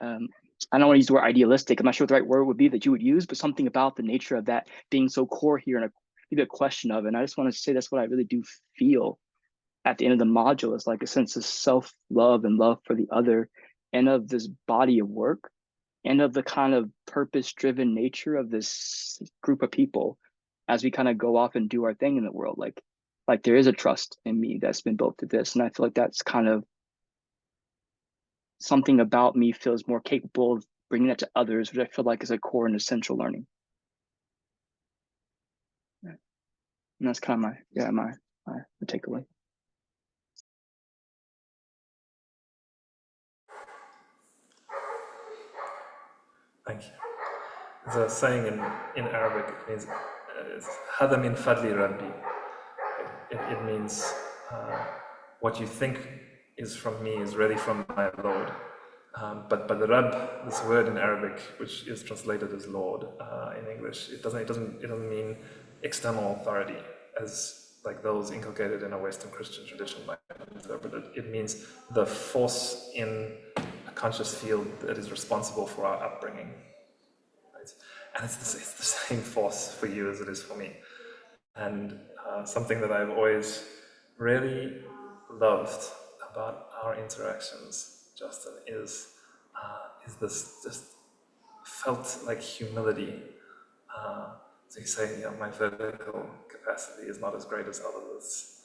I don't want to use the word idealistic. I'm not sure what the right word would be that you would use, but something about the nature of that being so core here, and maybe a question of it. And I just want to say that's what I really do feel at the end of the module, is like a sense of self-love and love for the other, and of this body of work, and of the kind of purpose-driven nature of this group of people as we kind of go off and do our thing in the world. Like there is a trust in me that's been built to this. And I feel like that's kind of something about me feels more capable of bringing that to others, which I feel like is a core and essential learning. And that's kind of my takeaway. Thank you. There's a saying in Arabic, it means "Hada min fadli Rabbi." It means what you think is from me is really from my Lord. But the Rabb, this word in Arabic, which is translated as Lord in English, it doesn't mean external authority as like those inculcated in a Western Christian tradition might interpret it. It means the force in a conscious field that is responsible for our upbringing. Right? And it's the same force for you as it is for me. And something that I've always really loved about our interactions, Justin, is this just felt like humility. So you say, my vertical capacity is not as great as others.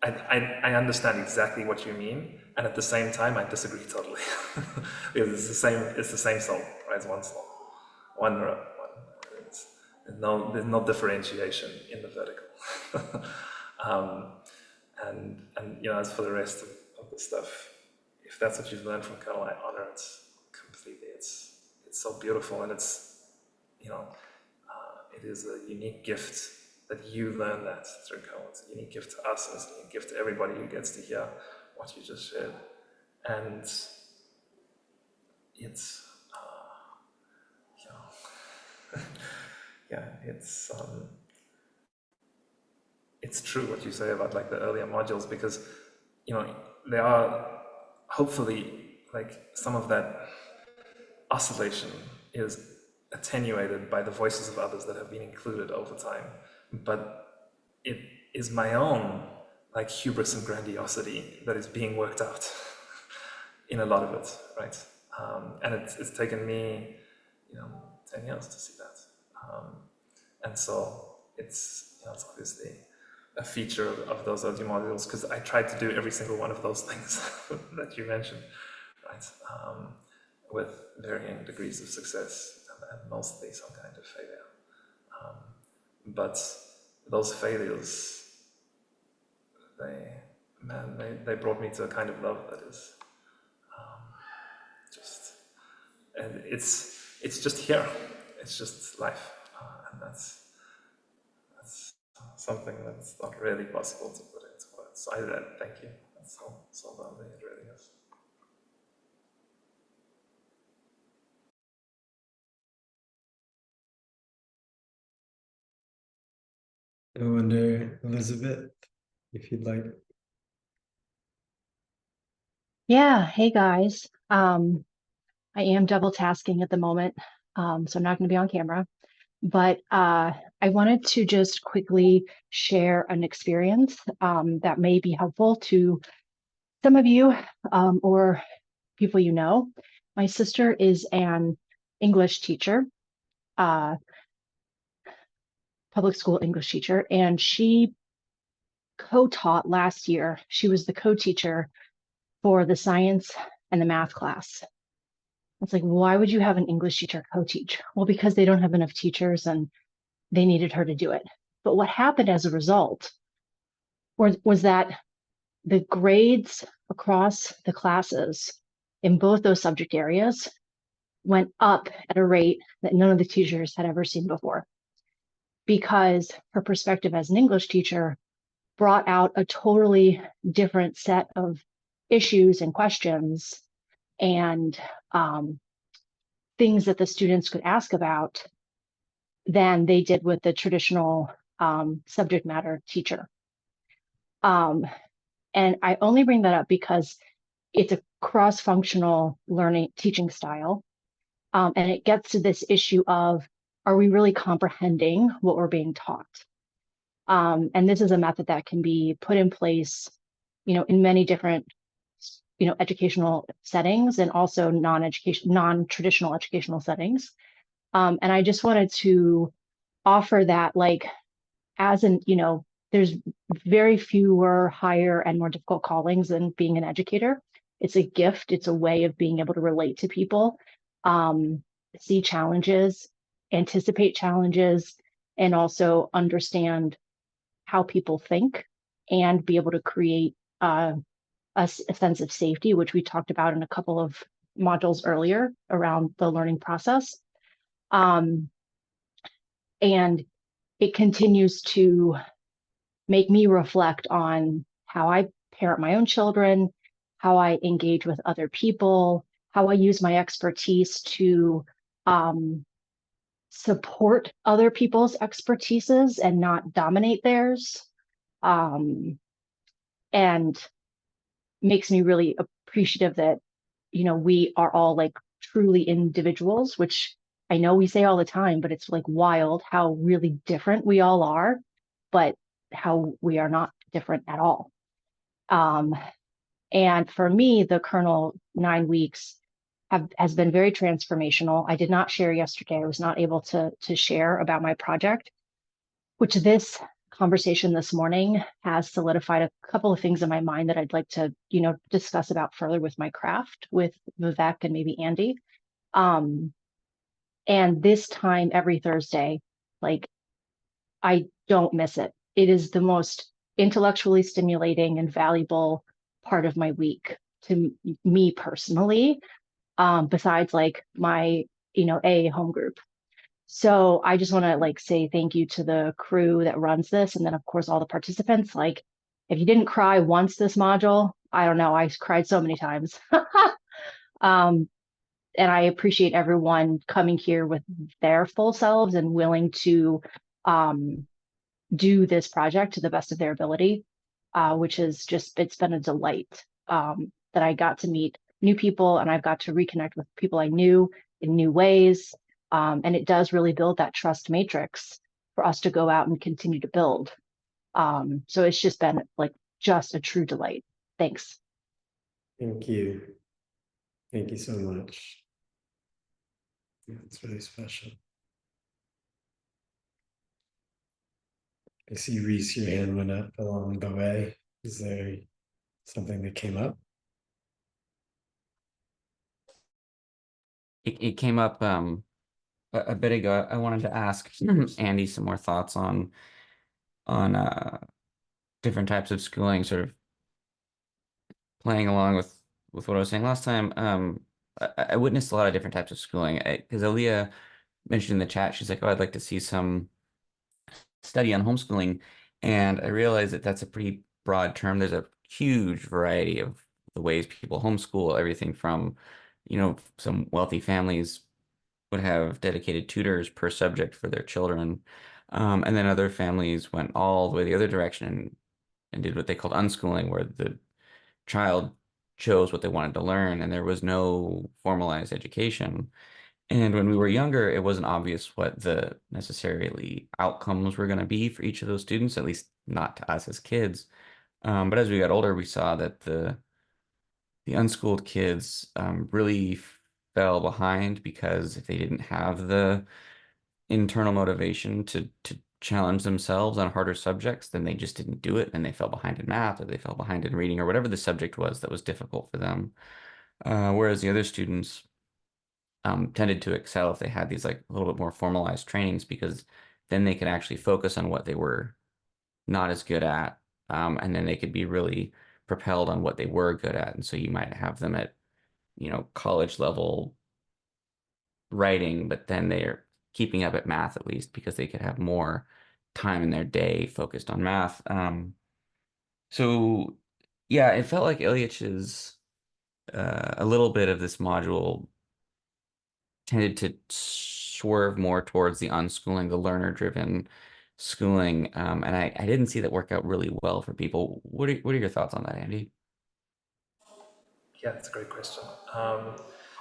I understand exactly what you mean, and at the same time I disagree totally. It's the same soul, right? It's one soul, one. There's no differentiation in the vertical. And as for the rest of the stuff, if that's what you've learned from Kernel, I honor it completely. It's so beautiful, and it's it is a unique gift that you learn that through Kernel. It's a unique gift to us, and it's a unique gift to everybody who gets to hear what you just shared. And it's yeah, it's true what you say about like the earlier modules, because they are hopefully like some of that oscillation is attenuated by the voices of others that have been included over time, but it is my own like hubris and grandiosity that is being worked out in a lot of it, right? And it's taken me 10 years to see that, and so it's obviously a feature of those audio modules, because I tried to do every single one of those things that you mentioned, right? With varying degrees of success and mostly some kind of failure. But those failures, they brought me to a kind of love that is and it's just here. It's just life, and that's something that's not really possible to put into words. So I thank you. That's so lovely. It really is. I wonder, Elizabeth, if you'd like. Yeah, hey guys. I am double tasking at the moment, so I'm not going to be on camera. But I wanted to just quickly share an experience that may be helpful to some of you or people you know. My sister is an English teacher, public school English teacher, and she co-taught last year. She was the co-teacher for the science and the math class. It's like, why would you have an English teacher co-teach? Well, because they don't have enough teachers and they needed her to do it. But what happened as a result was that the grades across the classes in both those subject areas went up at a rate that none of the teachers had ever seen before, because her perspective as an English teacher brought out a totally different set of issues and questions and things that the students could ask about than they did with the traditional subject matter teacher. And I only bring that up because it's a cross-functional learning teaching style. And it gets to this issue of, are we really comprehending what we're being taught? And this is a method that can be put in place, in many different, educational settings and also non-traditional educational settings. And I just wanted to offer that, like, as an, there's very fewer higher and more difficult callings than being an educator. It's a gift. It's a way of being able to relate to people, see challenges, anticipate challenges, and also understand how people think and be able to create a sense of safety, which we talked about in a couple of modules earlier around the learning process. And it continues to make me reflect on how I parent my own children, how I engage with other people, how I use my expertise to support other people's expertises and not dominate theirs. And makes me really appreciative that, we are all like truly individuals, which I know we say all the time, but it's like wild how really different we all are, but how we are not different at all. And for me, the Kernel 9 weeks has been very transformational. I did not share yesterday. I was not able to share about my project, which this conversation this morning has solidified a couple of things in my mind that I'd like to, discuss about further with my craft, with Vivek and maybe Andy. And this time every Thursday, like, I don't miss it. It is the most intellectually stimulating and valuable part of my week to me personally, besides like my, A home group. So I just want to like say thank you to the crew that runs this. And then of course, all the participants. Like, if you didn't cry once this module, I don't know, I cried so many times. And I appreciate everyone coming here with their full selves and willing to do this project to the best of their ability, which is just, it's been a delight that I got to meet new people and I've got to reconnect with people I knew in new ways. And it does really build that trust matrix for us to go out and continue to build. So it's just been like just a true delight. Thanks. Thank you. Thank you so much. Yeah, it's really special. I see, Reese, your hand went up along the way. Is there something that came up? It came up a bit ago. I wanted to ask Andy some more thoughts on different types of schooling, sort of playing along with what I was saying last time. I witnessed a lot of different types of schooling because Aaliyah mentioned in the chat, she's like, oh, I'd like to see some study on homeschooling. And I realized that that's a pretty broad term. There's a huge variety of the ways people homeschool, everything from, some wealthy families would have dedicated tutors per subject for their children. And then other families went all the way the other direction and did what they called unschooling, where the child chose what they wanted to learn and there was no formalized education. And when we were younger, it wasn't obvious what the necessarily outcomes were going to be for each of those students, at least not to us as kids. But as we got older, we saw that the unschooled kids really fell behind because if they didn't have the internal motivation to challenge themselves on harder subjects, then they just didn't do it and they fell behind in math or they fell behind in reading or whatever the subject was that was difficult for them. Whereas the other students tended to excel if they had these like a little bit more formalized trainings because then they could actually focus on what they were not as good at. And then they could be really propelled on what they were good at. And so you might have them at, college level writing, but then they're keeping up at math at least because they could have more time in their day focused on math. So yeah, it felt like Ilyach's a little bit of this module tended to swerve more towards the unschooling, the learner-driven schooling, and I didn't see that work out really well for people. What are your thoughts on that, Andy? Yeah, that's a great question.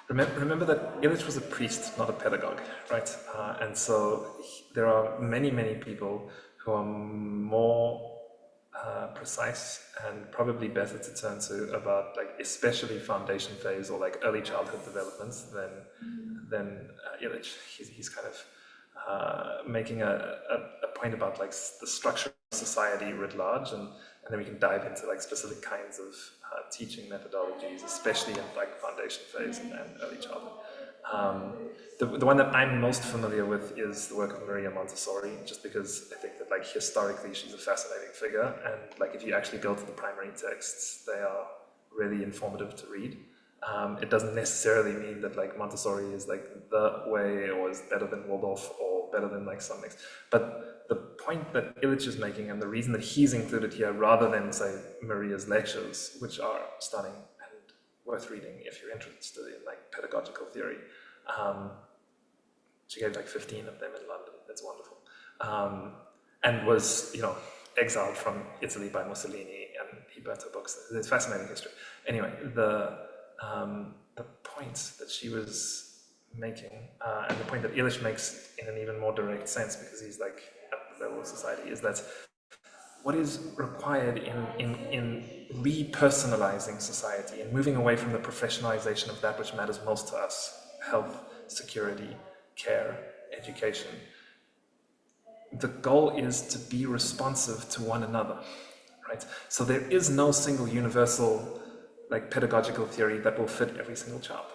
Remember that Illich was a priest, not a pedagogue, right? And so there are many, many people who are more precise and probably better to turn to about like especially foundation phase or like early childhood developments than Illich. He's kind of making a point about like the structure of society writ large, and then we can dive into like specific kinds of teaching methodologies, especially in like foundation phase and early childhood. The one that I'm most familiar with is the work of Maria Montessori, just because I think that like historically she's a fascinating figure, and like if you actually go to the primary texts, they are really informative to read. It doesn't necessarily mean that like Montessori is like the way or is better than Waldorf or better than like some mix, but the point that Illich is making and the reason that he's included here rather than say Maria's lectures, which are stunning and worth reading if you're interested in like pedagogical theory. She gave like 15 of them in London. It's wonderful. And was, exiled from Italy by Mussolini, and he burnt her books. It's fascinating history. Anyway, the points that she was making, and the point that Illich makes in an even more direct sense, because he's like at the level of society, is that what is required in repersonalizing society and moving away from the professionalization of that which matters most to us, health, security, care, education, the goal is to be responsive to one another, right? So there is no single universal like pedagogical theory that will fit every single child,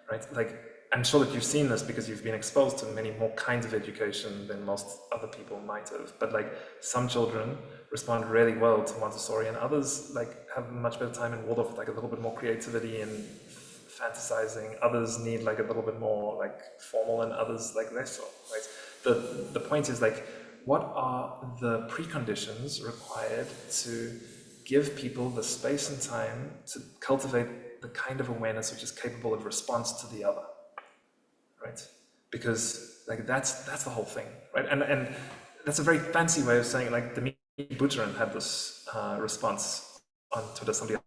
right? Like, I'm sure that you've seen this because you've been exposed to many more kinds of education than most other people might have. But like, some children respond really well to Montessori, and others like have a much better time in Waldorf with like a little bit more creativity and fantasizing. Others need like a little bit more like formal, and others like less so, right? The point is like, what are the preconditions required to give people the space and time to cultivate the kind of awareness which is capable of response to the other, right? Because like that's the whole thing, right? And that's a very fancy way of saying like the Buterin had this response on Twitter. Somebody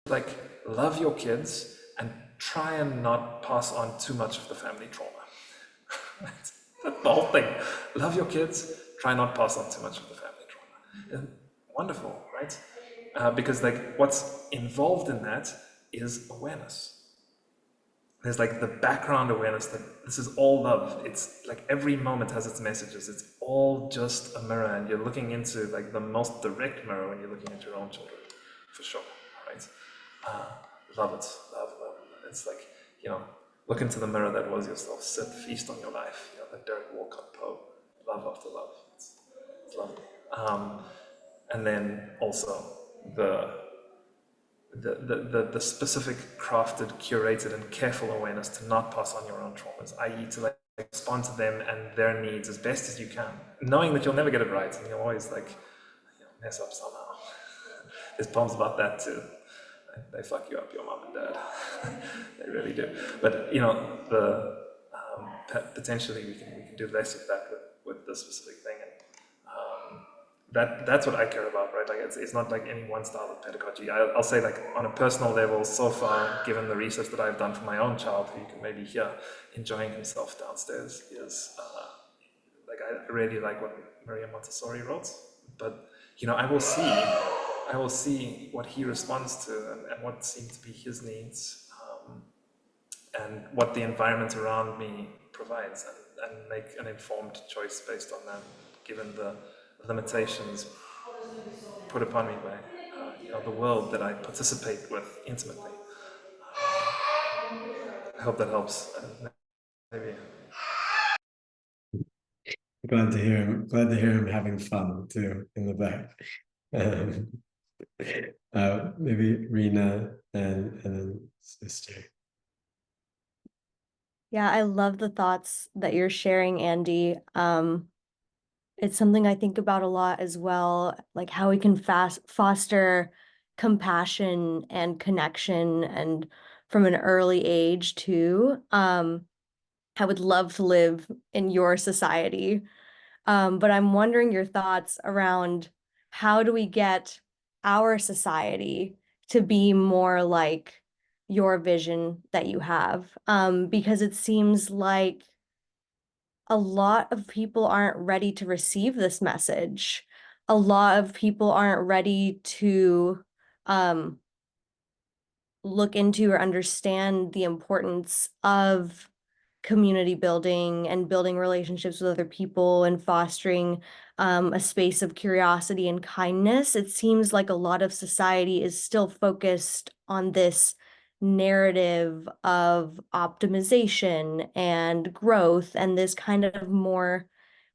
like, love your kids and try and not pass on too much of the family trauma. That's the whole thing. Love your kids, try not pass on too much of the family trauma. And wonderful, right? Because like what's involved in that is awareness. There's like the background awareness that this is all love. It's like every moment has its messages. It's all just a mirror, and you're looking into like the most direct mirror when you're looking at your own children, for sure, right? Love it, love. It's like, you know, look into the mirror that was yourself, sit, feast on your life. You know, that Derek Walcott poem, love after love. It's lovely. And then also the specific, crafted, curated, and careful awareness to not pass on your own traumas, i.e. to like respond to them and their needs as best as you can, knowing that you'll never get it right, and you'll always like, you know, mess up somehow. There's poems about that too. They fuck you up, your mom and dad. They really do. But you know, potentially we can do less of that with this specific thing. That's what I care about, right? Like it's not like any one style of pedagogy. I'll say like on a personal level, so far, given the research that I've done for my own child, who you can maybe hear enjoying himself downstairs, is like I really like what Maria Montessori wrote. But you know, I will see what he responds to and what seem to be his needs, and what the environment around me provides, and make an informed choice based on that, given the limitations put upon me by you know, the world that I participate with intimately. I hope that helps. Maybe. Glad to hear him. Glad to hear him having fun too in the back. Maybe Rena and then sister. Yeah, I love the thoughts that you're sharing, Andy. It's something I think about a lot as well, like how we can foster compassion and connection, and from an early age too. I would love to live in your society. But I'm wondering your thoughts around how do we get our society to be more like your vision that you have? Because it seems like a lot of people aren't ready to receive this message. A lot of people aren't ready to look into or understand the importance of community building and building relationships with other people and fostering a space of curiosity and kindness. It seems like a lot of society is still focused on this narrative of optimization and growth, and this kind of more,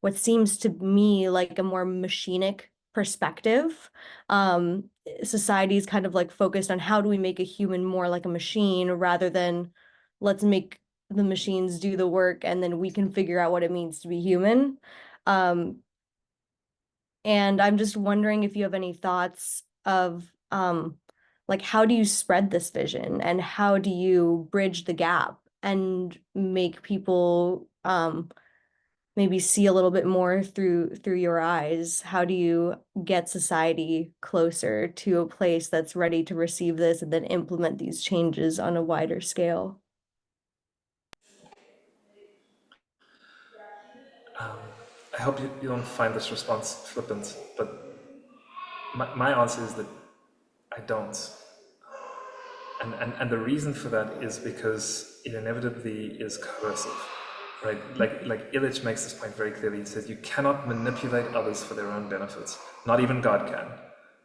what seems to me like a more machinic perspective. Society is kind of like focused on how do we make a human more like a machine, rather than let's make the machines do the work and then we can figure out what it means to be human. And I'm just wondering if you have any thoughts of like, how do you spread this vision, and how do you bridge the gap and make people maybe see a little bit more through your eyes? How do you get society closer to a place that's ready to receive this and then implement these changes on a wider scale? I hope you don't find this response flippant, but my answer is that I don't. And the reason for that is because it inevitably is coercive, right? Like Illich makes this point very clearly. He says you cannot manipulate others for their own benefits. Not even God can,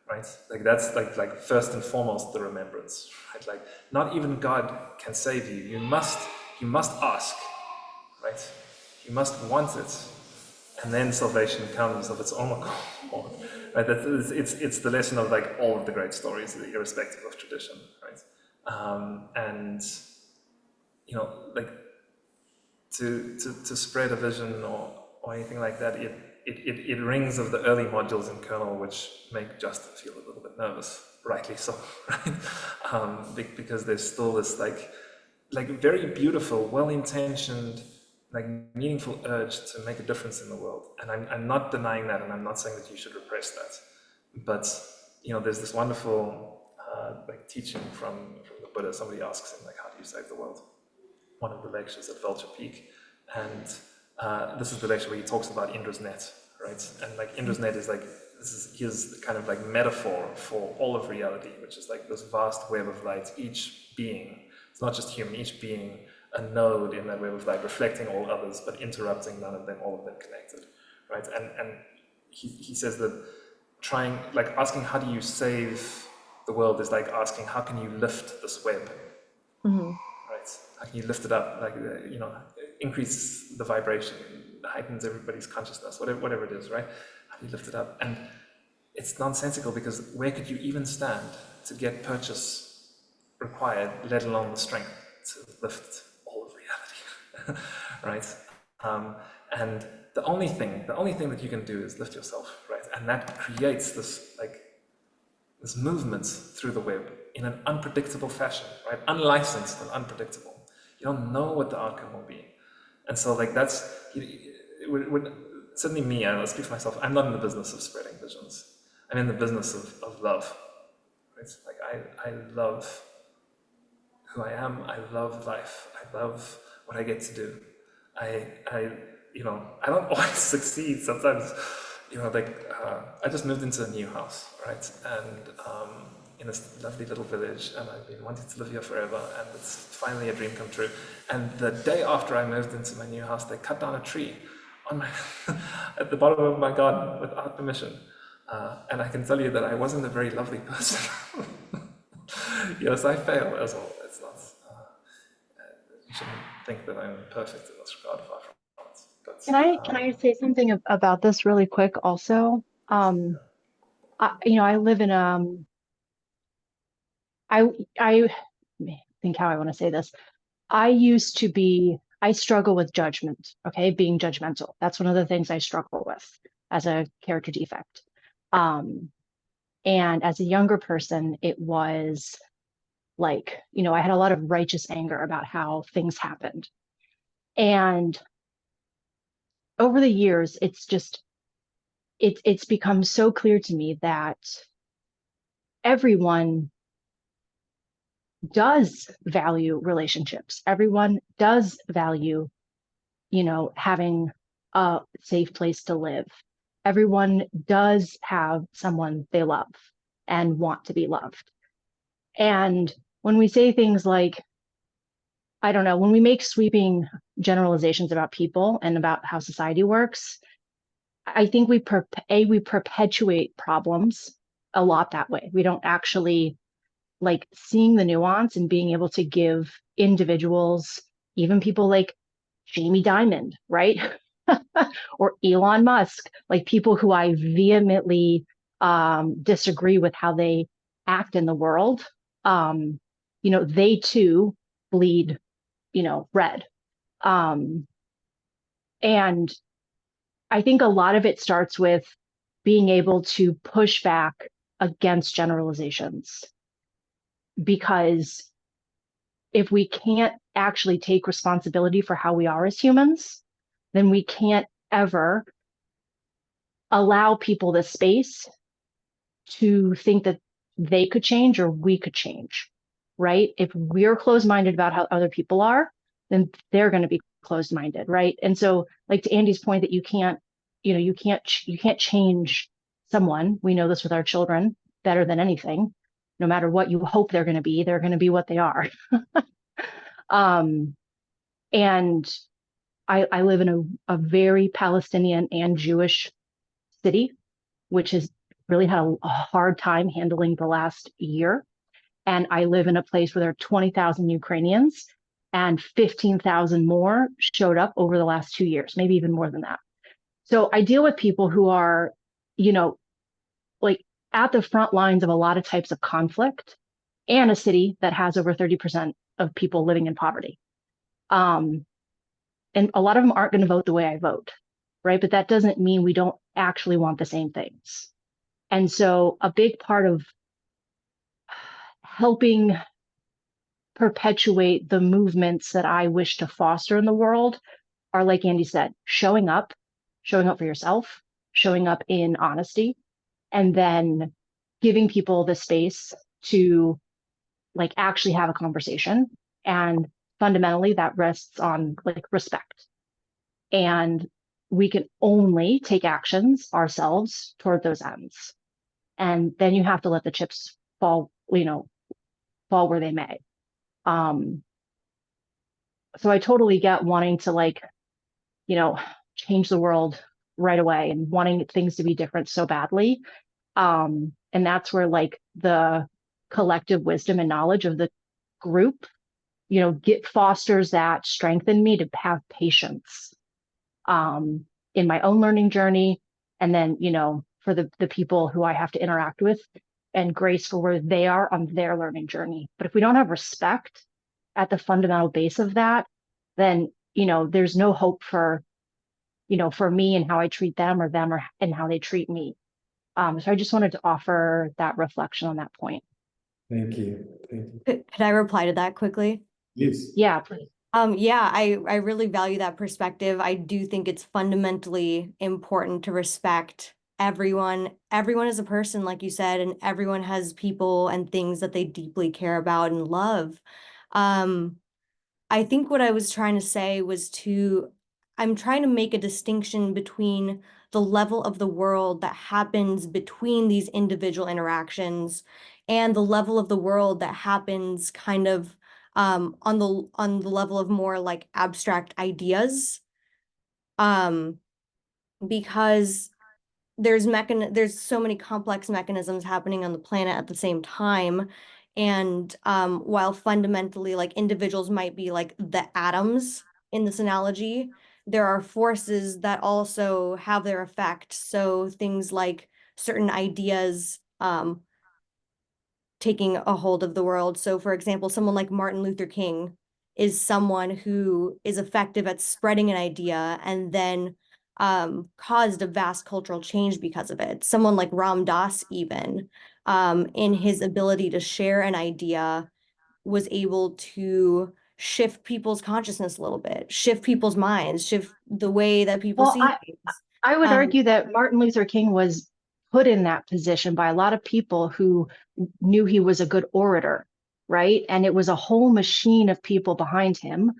right? Like that's like first and foremost the remembrance, right? Like not even God can save you. You must ask, right? You must want it, and then salvation comes of its own accord. Right? It's the lesson of like all of the great stories, irrespective of tradition, right? And you know, like to spread a vision or anything like that, it rings of the early modules in Kernel, which make Justin feel a little bit nervous, rightly so, right? Because there's still this like very beautiful, well-intentioned, like meaningful urge to make a difference in the world, and I'm not denying that, and I'm not saying that you should repress that, but you know, there's this wonderful like teaching from the Buddha. Somebody asks him like, how do you save the world? One of the lectures at Vulture Peak, and this is the lecture where he talks about Indra's net, right? And like Indra's net is like, this is his kind of like metaphor for all of reality, which is like this vast web of light, each being, it's not just human, each being a node in that web of light, reflecting all others, but interrupting none of them, all of them connected, right? And he says that asking how do you save the world is like asking how can you lift this web, right? How can you lift it up, like, you know, increase the vibration, heightens everybody's consciousness, whatever it is, right? How do you lift it up? And it's nonsensical, because where could you even stand to get purchase required, let alone the strength to lift all of reality, right? And the only thing that you can do is lift yourself, right? And that creates this movement through the web in an unpredictable fashion, right? Unlicensed and unpredictable. You don't know what the outcome will be. And so like that's, certainly me, I'll speak for myself, I'm not in the business of spreading visions. I'm in the business of love, right? Like I love who I am, I love life, I love what I get to do. I you know, I don't always succeed. Sometimes, you know, like I just moved into a new house, right? And in this lovely little village, and I've been wanting to live here forever, and it's finally a dream come true. And the day after I moved into my new house, they cut down a tree on my at the bottom of my garden without permission. And I can tell you that I wasn't a very lovely person. Yes, I fail as well. It's not. You shouldn't think that I'm perfect in this regard, far from it. But, Can I say something about this really quick also? I live in I think how I want to say this. I struggle with judgment, okay, being judgmental. That's one of the things I struggle with as a character defect. And as a younger person, it was like, you know, I had a lot of righteous anger about how things happened. And over the years, it's become so clear to me that everyone does value relationships. Everyone does value, you know, having a safe place to live. Everyone does have someone they love and want to be loved. And when we say things like, I don't know, when we make sweeping generalizations about people and about how society works, I think we perpetuate problems a lot that way. We don't actually like seeing the nuance and being able to give individuals, even people like Jamie Dimon, right? Or Elon Musk, like people who I vehemently disagree with how they act in the world. You know, they too bleed, you know, red. And I think a lot of it starts with being able to push back against generalizations, because if we can't actually take responsibility for how we are as humans, then we can't ever allow people the space to think that they could change or we could change, right? If we're closed-minded about how other people are, then they're going to be closed-minded, right? And so, like to Andy's point that you can't change someone. We know this with our children better than anything. no matter what you hope they're going to be what they are. And I live in a very Palestinian and Jewish city, which has really had a hard time handling the last year. And I live in a place where there are 20,000 Ukrainians and 15,000 more showed up over the last 2 years, maybe even more than that. So I deal with people who are, like at the front lines of a lot of types of conflict, and a city that has over 30% of people living in poverty. And a lot of them aren't going to vote the way I vote, right? But that doesn't mean we don't actually want the same things. And so a big part of helping perpetuate the movements that I wish to foster in the world are, like Andy said, showing up for yourself, showing up in honesty, and then giving people the space to like actually have a conversation. And fundamentally that rests on like respect. And we can only take actions ourselves toward those ends. And then you have to let the chips fall, fall where they may. So I totally get wanting to change the world right away and wanting things to be different so badly. And that's where like the collective wisdom and knowledge of the group, fosters that strength in me to have patience in my own learning journey. And then, for the people who I have to interact with, and grace for where they are on their learning journey. But if we don't have respect at the fundamental base of that, then, there's no hope for me and how I treat them and how they treat me. So I just wanted to offer that reflection on that point. Thank you. Thank you. Could I reply to that quickly? Yes. Yeah, please. Yeah, I really value that perspective. I do think it's fundamentally important to respect everyone. Everyone is a person, like you said, and everyone has people and things that they deeply care about and love. I think what I was trying to say was I'm trying to make a distinction between the level of the world that happens between these individual interactions and the level of the world that happens kind of on the level of more like abstract ideas. Because there's so many complex mechanisms happening on the planet at the same time. And while fundamentally like individuals might be like the atoms in this analogy, there are forces that also have their effect. So things like certain ideas taking a hold of the world. So for example, someone like Martin Luther King is someone who is effective at spreading an idea and then caused a vast cultural change because of it. Someone like Ram Dass even, in his ability to share an idea, was able to shift people's consciousness a little bit, shift people's minds, shift the way that people see things. I would argue that Martin Luther King was put in that position by a lot of people who knew he was a good orator, right? And it was a whole machine of people behind him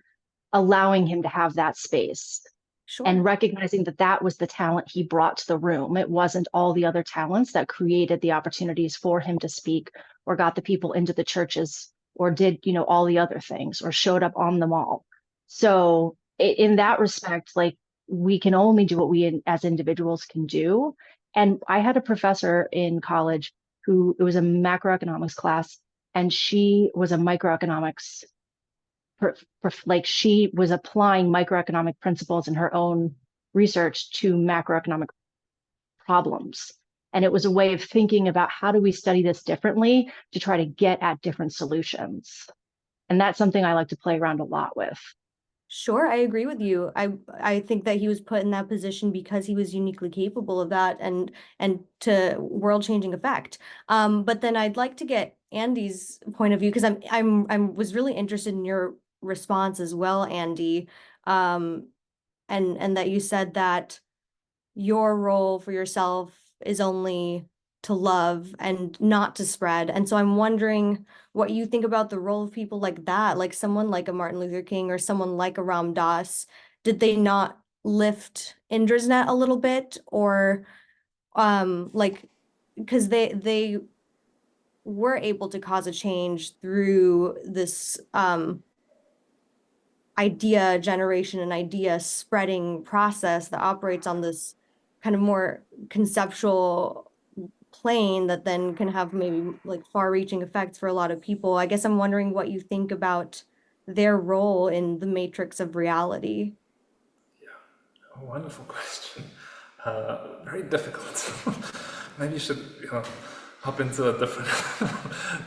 allowing him to have that space. Sure. And recognizing that that was the talent he brought to the room. It wasn't all the other talents that created the opportunities for him to speak or got the people into the churches or did, all the other things or showed up on them all. So in that respect, like we can only do what we as individuals can do. And I had a professor in college who, it was a macroeconomics class, and she was a microeconomics like she was applying microeconomic principles in her own research to macroeconomic problems. And it was a way of thinking about how do we study this differently to try to get at different solutions. And that's something I like to play around a lot with. Sure, I agree with you. I think that he was put in that position because he was uniquely capable of that and to world-changing effect. But then I'd like to get Andy's point of view because I was really interested in your response as well, Andy. And that you said that your role for yourself is only to love and not to spread. And so I'm wondering what you think about the role of people like that, like someone like a Martin Luther King or someone like a Ram Dass. Did they not lift Indra's net a little bit, or like because they we're able to cause a change through this idea generation and idea spreading process that operates on this kind of more conceptual plane that then can have maybe like far-reaching effects for a lot of people. I guess I'm wondering what you think about their role in the matrix of reality. Yeah, a wonderful question. Very difficult. Maybe you should, hop into a different.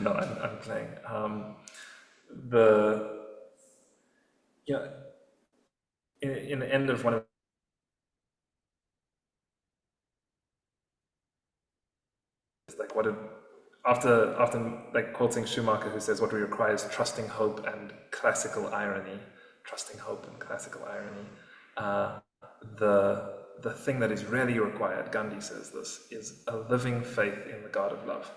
No, I'm playing. In the end of one of like what after like quoting Schumacher, who says what we require is trusting hope and classical irony. Trusting hope and classical irony. The thing that is really required, Gandhi says this, is a living faith in the God of love.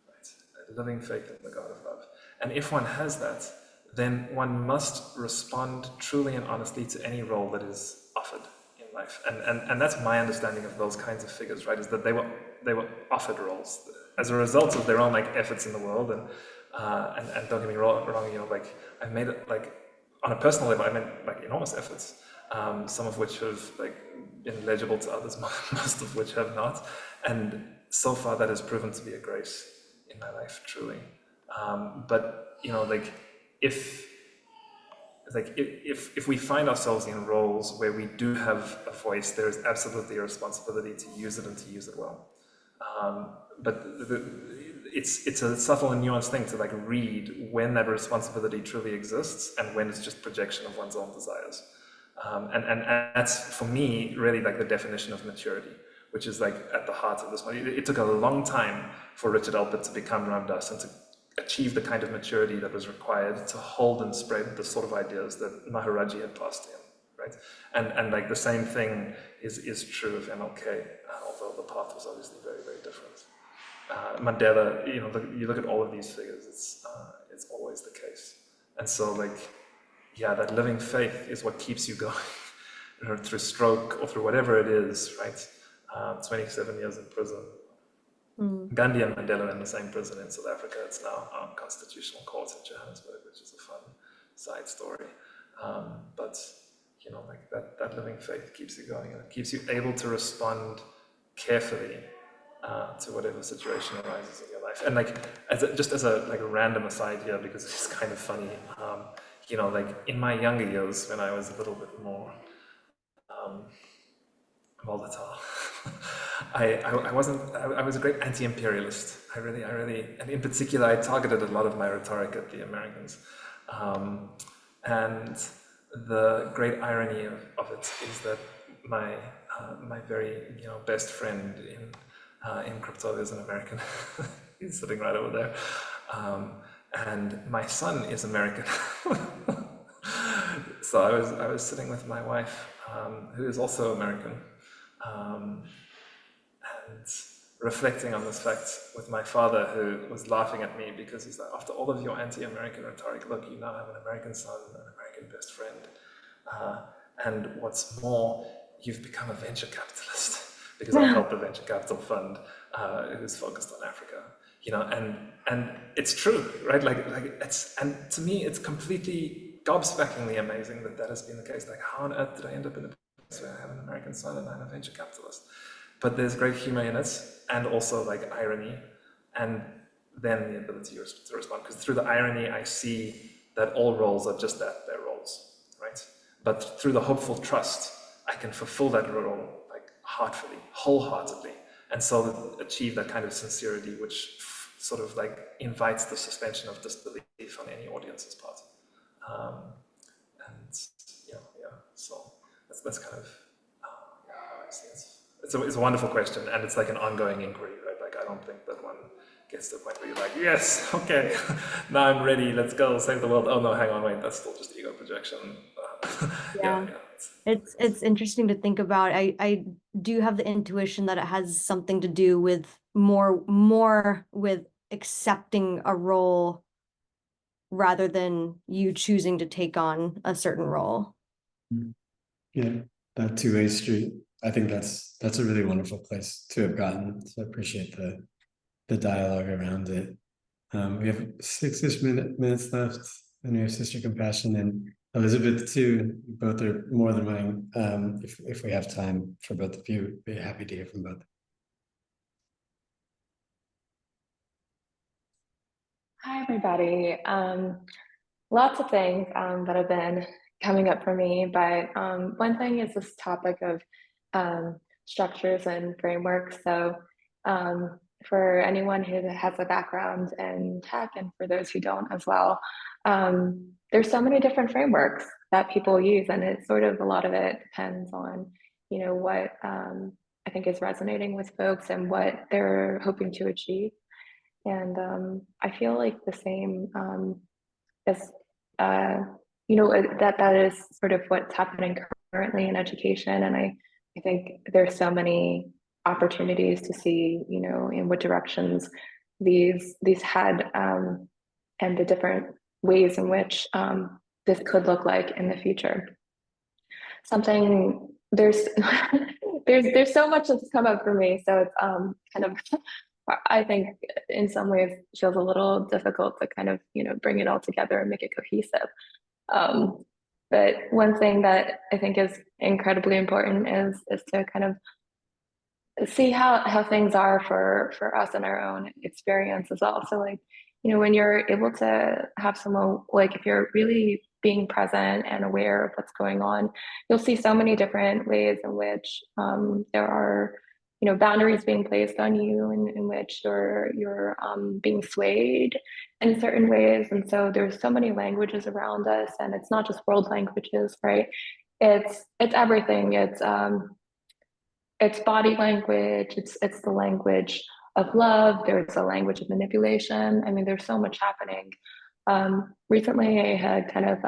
Right? A living faith in the God of love. And if one has that, then one must respond truly and honestly to any role that is offered in life. And that's my understanding of those kinds of figures, right? Is that they were offered roles as a result of their own like efforts in the world. And don't get me wrong, like I made it like on a personal level, I made like enormous efforts. Some of which have like been legible to others, most of which have not. And so far that has proven to be a grace in my life, truly. But like if we find ourselves in roles where we do have a voice, there is absolutely a responsibility to use it and to use it well. But it's a subtle and nuanced thing to like read when that responsibility truly exists and when it's just projection of one's own desires. And that's, for me, really like the definition of maturity, which is like at the heart of this one. It took a long time for Richard Alpert to become Ram Dass and to achieve the kind of maturity that was required to hold and spread the sort of ideas that Maharaji had passed to him, right? And like the same thing is true of MLK, although the path was obviously very, very different. Mandela, you look at all of these figures, it's always the case. And so like, yeah, that living faith is what keeps you going through stroke or through whatever it is, right? 27 years in prison. Gandhi and Mandela are in the same prison in South Africa. It's now constitutional court in Johannesburg, which is a fun side story. But like that living faith keeps you going, and it keeps you able to respond carefully to whatever situation arises in your life. And like just as a random aside here, because it's kind of funny. Like in my younger years, when I was a little bit more volatile, I was a great anti-imperialist. I really, and in particular, I targeted a lot of my rhetoric at the Americans. And the great irony of it is that my very best friend in crypto is an American. He's sitting right over there. And my son is American. So I was sitting with my wife, who is also American, and reflecting on this fact with my father, who was laughing at me because he's like, after all of your anti-American rhetoric, look, you now have an American son, an American best friend. And what's more, you've become a venture capitalist because I helped a venture capital fund who's focused on Africa. And it's true, right? Like it's, and to me, it's completely gobsmackingly amazing that has been the case. Like, how on earth did I end up in a place where I have an American son and I'm a venture capitalist? But there's great humor in it, and also like irony, and then the ability to respond. Because through the irony, I see that all roles are just that, they're roles, right? But through the hopeful trust, I can fulfill that role like heartfully, wholeheartedly, and so achieve that kind of sincerity, which sort of like invites the suspension of disbelief on any audience's part. And so that's kind of how I see it. It's a wonderful question, and it's like an ongoing inquiry, right? Like I don't think that one gets to the point where you're like, yes, okay, now I'm ready, let's go save the world. Oh no, hang on, wait, that's still just ego projection. It's interesting to think about. I do have the intuition that it has something to do with more with accepting a role rather than you choosing to take on a certain role. Yeah, that two-way street. I think that's a really wonderful place to have gotten. So I appreciate the the dialogue around it. We have 6-ish minutes left, and we have Sister Compassion and Elizabeth too. Both are more than willing. If we have time for both of you, be happy to hear from both. Hi, everybody. Lots of things that have been coming up for me, but one thing is this topic of structures and frameworks. So for anyone who has a background in tech, and for those who don't as well, there's so many different frameworks that people use, and it's sort of, a lot of it depends on, you know, what I think is resonating with folks and what they're hoping to achieve. And I feel like the same as, you know, that is sort of what's happening currently in education. And I think there's so many opportunities to see, you know, in what directions these head, and the different ways in which this could look like in the future. There's there's so much that's come up for me, so it's kind of, I think in some ways feels a little difficult to kind of, you know, bring it all together and make it cohesive. But one thing that I think is incredibly important is to kind of see how things are for us in our own experience as well. So like, you know, when you're able to have someone, like if you're really being present and aware of what's going on, you'll see so many different ways in which there are, you know, boundaries being placed on you, in which you're being swayed in certain ways. And so there's so many languages around us, and it's not just world languages, right? It's everything. It's body language. It's the language of love. There's a language of manipulation. I mean, there's so much happening. Recently, I had kind of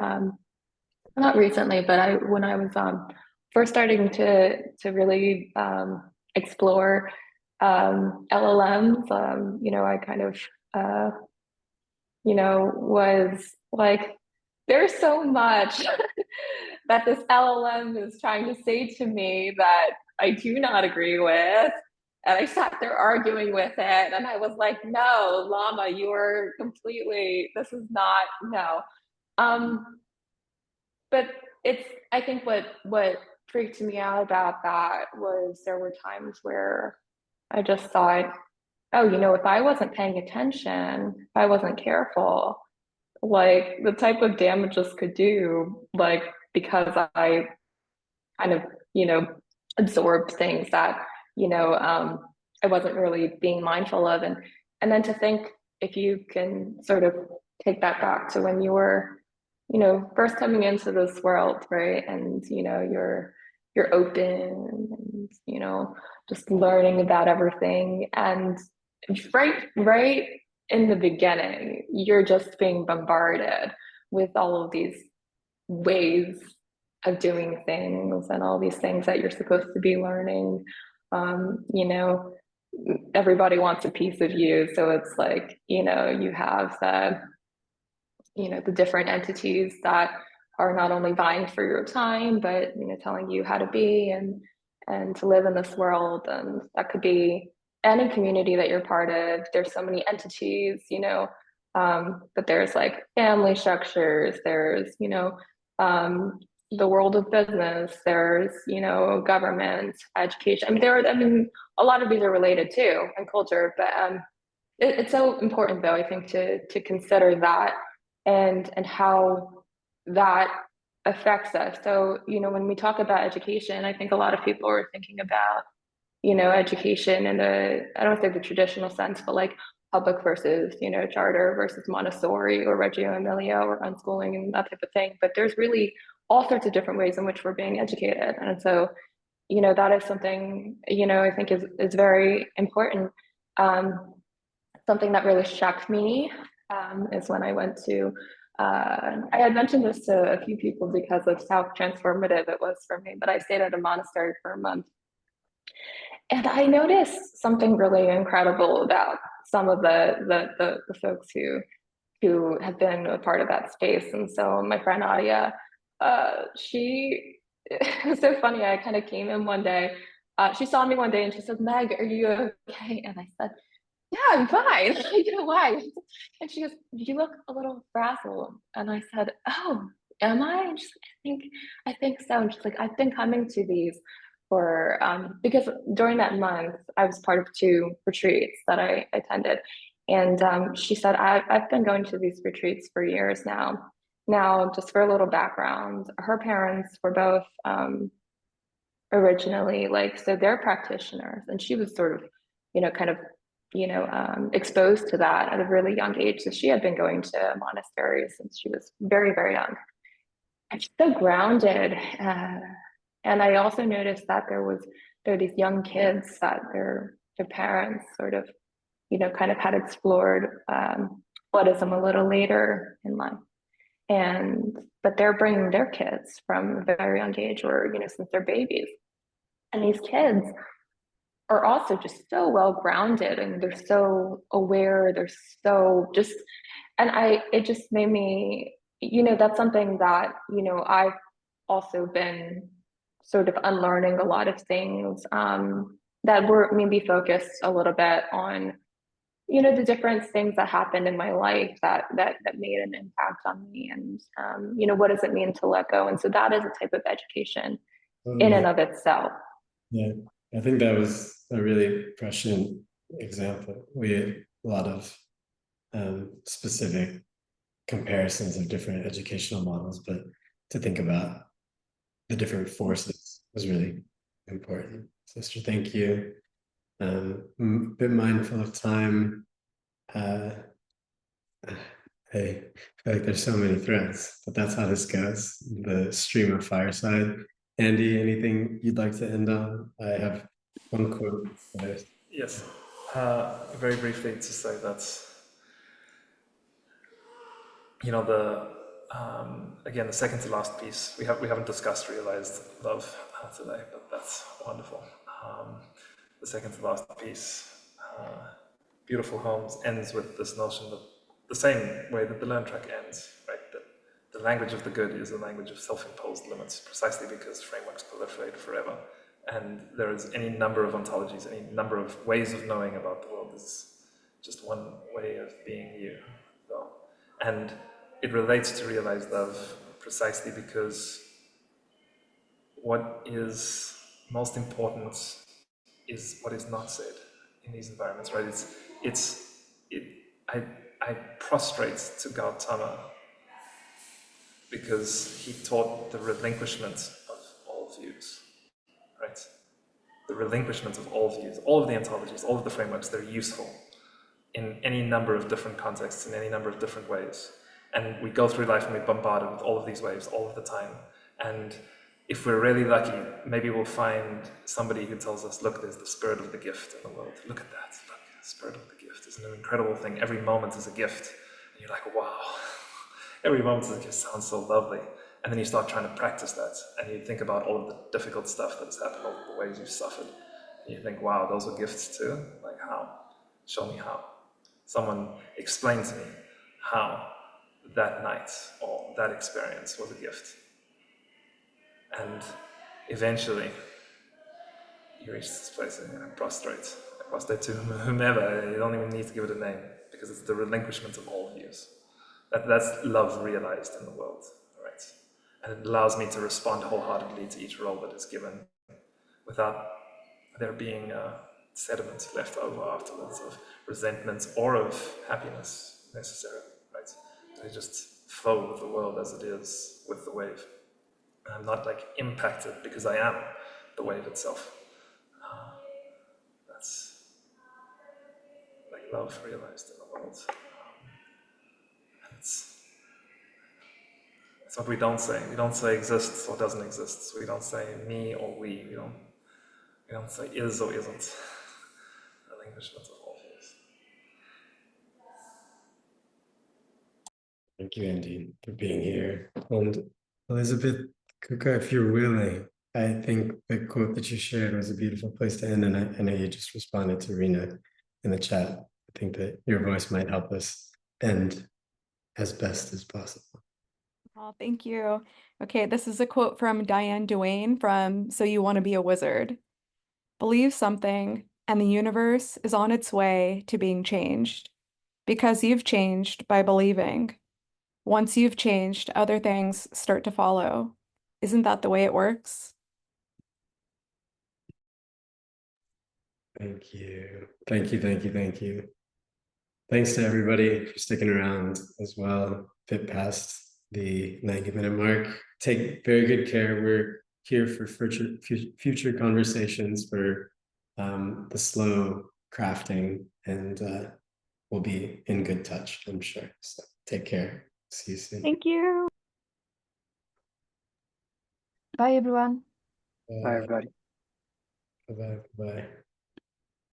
not recently, but when I was first starting to really explore LLMs, you know, I kind of you know, was like, there's so much that this LLM is trying to say to me that I do not agree with. And I sat there arguing with it, and I was like, no, Llama, you are completely, this is not, no. But I think what freaked me out about that was there were times where I just thought, oh, you know, if I wasn't paying attention, if I wasn't careful, like the type of damage this could do, like, because I kind of, you know, absorbed things that, you know, I wasn't really being mindful of. And then to think, if you can sort of take that back to when you were, you know, first coming into this world, right? And, you know, you're open and, you know, just learning about everything. And right in the beginning, you're just being bombarded with all of these ways of doing things and all these things that you're supposed to be learning. You know, everybody wants a piece of you. So it's like, you know, you have you know, the different entities that are not only vying for your time, but, you know, telling you how to be and to live in this world. And that could be any community that you're part of. There's so many entities, you know, but there's like family structures, there's, you know, the world of business, there's, you know, government, education. I mean, a lot of these are related too, and culture, but it's so important though, I think, to consider that and how that affects us. So, you know, when we talk about education, I think a lot of people are thinking about, you know, education in I don't say the traditional sense, but like public versus, you know, charter versus Montessori or Reggio Emilia or unschooling and that type of thing. But there's really all sorts of different ways in which we're being educated. And so, you know, that is something, you know, I think is very important. Something that really shocked me is when I went to, I had mentioned this to a few people because of how transformative it was for me, but I stayed at a monastery for a month. And I noticed something really incredible about some of the folks who have been a part of that space. And so my friend Adia, it was so funny. I kind of came in one day. She saw me one day and she said, "Meg, are you okay?" And I said, yeah, I'm fine. You know why? And she goes, you look a little frazzled. And I said, oh, am I? And she's like, I think so. And she's like, I've been coming to these for because during that month I was part of 2 retreats that I attended. And she said, I've been going to these retreats for years now. Now, just for a little background, her parents were both originally so they're practitioners, and she was sort of, kind of, exposed to that at a really young age. So she had been going to monasteries since she was very, very young. And she's so grounded. And I also noticed that there are these young kids that their parents sort of, kind of had explored Buddhism a little later in life. But they're bringing their kids from a very young age, or, since they're babies. And these kids are also just so well grounded, and they're so aware, they're so just, and it just made me, that's something that, I've also been sort of unlearning a lot of things that were maybe focused a little bit on, the different things that happened in my life that made an impact on me, and what does it mean to let go? And so that is a type of education in and of itself. Yeah, I think that was a really prescient example. We had a lot of specific comparisons of different educational models, but to think about the different forces was really important. Sister, thank you. A bit mindful of time. I feel like there's so many threads, but that's how this goes. The stream of Fireside. Andy, anything you'd like to end on? I have one quote. Yes, very briefly to say that, again, the second to last piece, we haven't discussed realized love today, but that's wonderful. The second to last piece, Beautiful Homes, ends with this notion that the same way that the learn track ends, right? That the language of the good is the language of self-imposed limits, precisely because frameworks proliferate forever. And there is any number of ontologies, any number of ways of knowing about the world is just one way of being you. So, and it relates to realized love precisely because what is most important is what is not said in these environments, right? I prostrate to Gautama because he taught the relinquishment of all views, right? The relinquishment of all views, all of the ontologies, all of the frameworks, they're useful in any number of different contexts, in any number of different ways. And we go through life and we're bombarded with all of these waves all of the time. And if we're really lucky, maybe we'll find somebody who tells us, look, there's the spirit of the gift in the world. Look at that. Look, the spirit of the gift is an incredible thing. Every moment is a gift. And you're like, wow. Every moment is a gift. Sounds so lovely. And then you start trying to practice that. And you think about all of the difficult stuff that has happened, all of the ways you've suffered. And you think, wow, those were gifts too? Like how? Show me how. Someone explain to me how that night or that experience was a gift. And eventually, you reach this place and I prostrate. I prostrate to whomever. You don't even need to give it a name because it's the relinquishment of all views. That's love realized in the world, right? And it allows me to respond wholeheartedly to each role that is given without there being sediments left over afterwards of resentment or of happiness necessarily, right? They just flow with the world as it is with the wave. I'm not like impacted because I am the wave itself. That's like love realized in the world. It's what we don't say. We don't say exists or doesn't exist. We don't say me or we. We don't say is or isn't. Relinquishment of all things. Thank you, Andy, for being here. And Elizabeth Kuka, if you're willing, I think the quote that you shared was a beautiful place to end, and I know you just responded to Rena in the chat. I think that your voice might help us end as best as possible. Oh, thank you. Okay, this is a quote from Diane Duane from So You Want to Be a Wizard. Believe something, and the universe is on its way to being changed because you've changed by believing. Once you've changed, other things start to follow. Isn't that the way it works? Thank you. Thank you, thank you, thank you. Thanks to everybody for sticking around as well, fit past the 90-minute mark. Take very good care. We're here for future conversations, for the slow crafting, and we'll be in good touch, I'm sure. So take care. See you soon. Thank you. Bye, everyone. Bye, everybody. Bye-bye. Bye.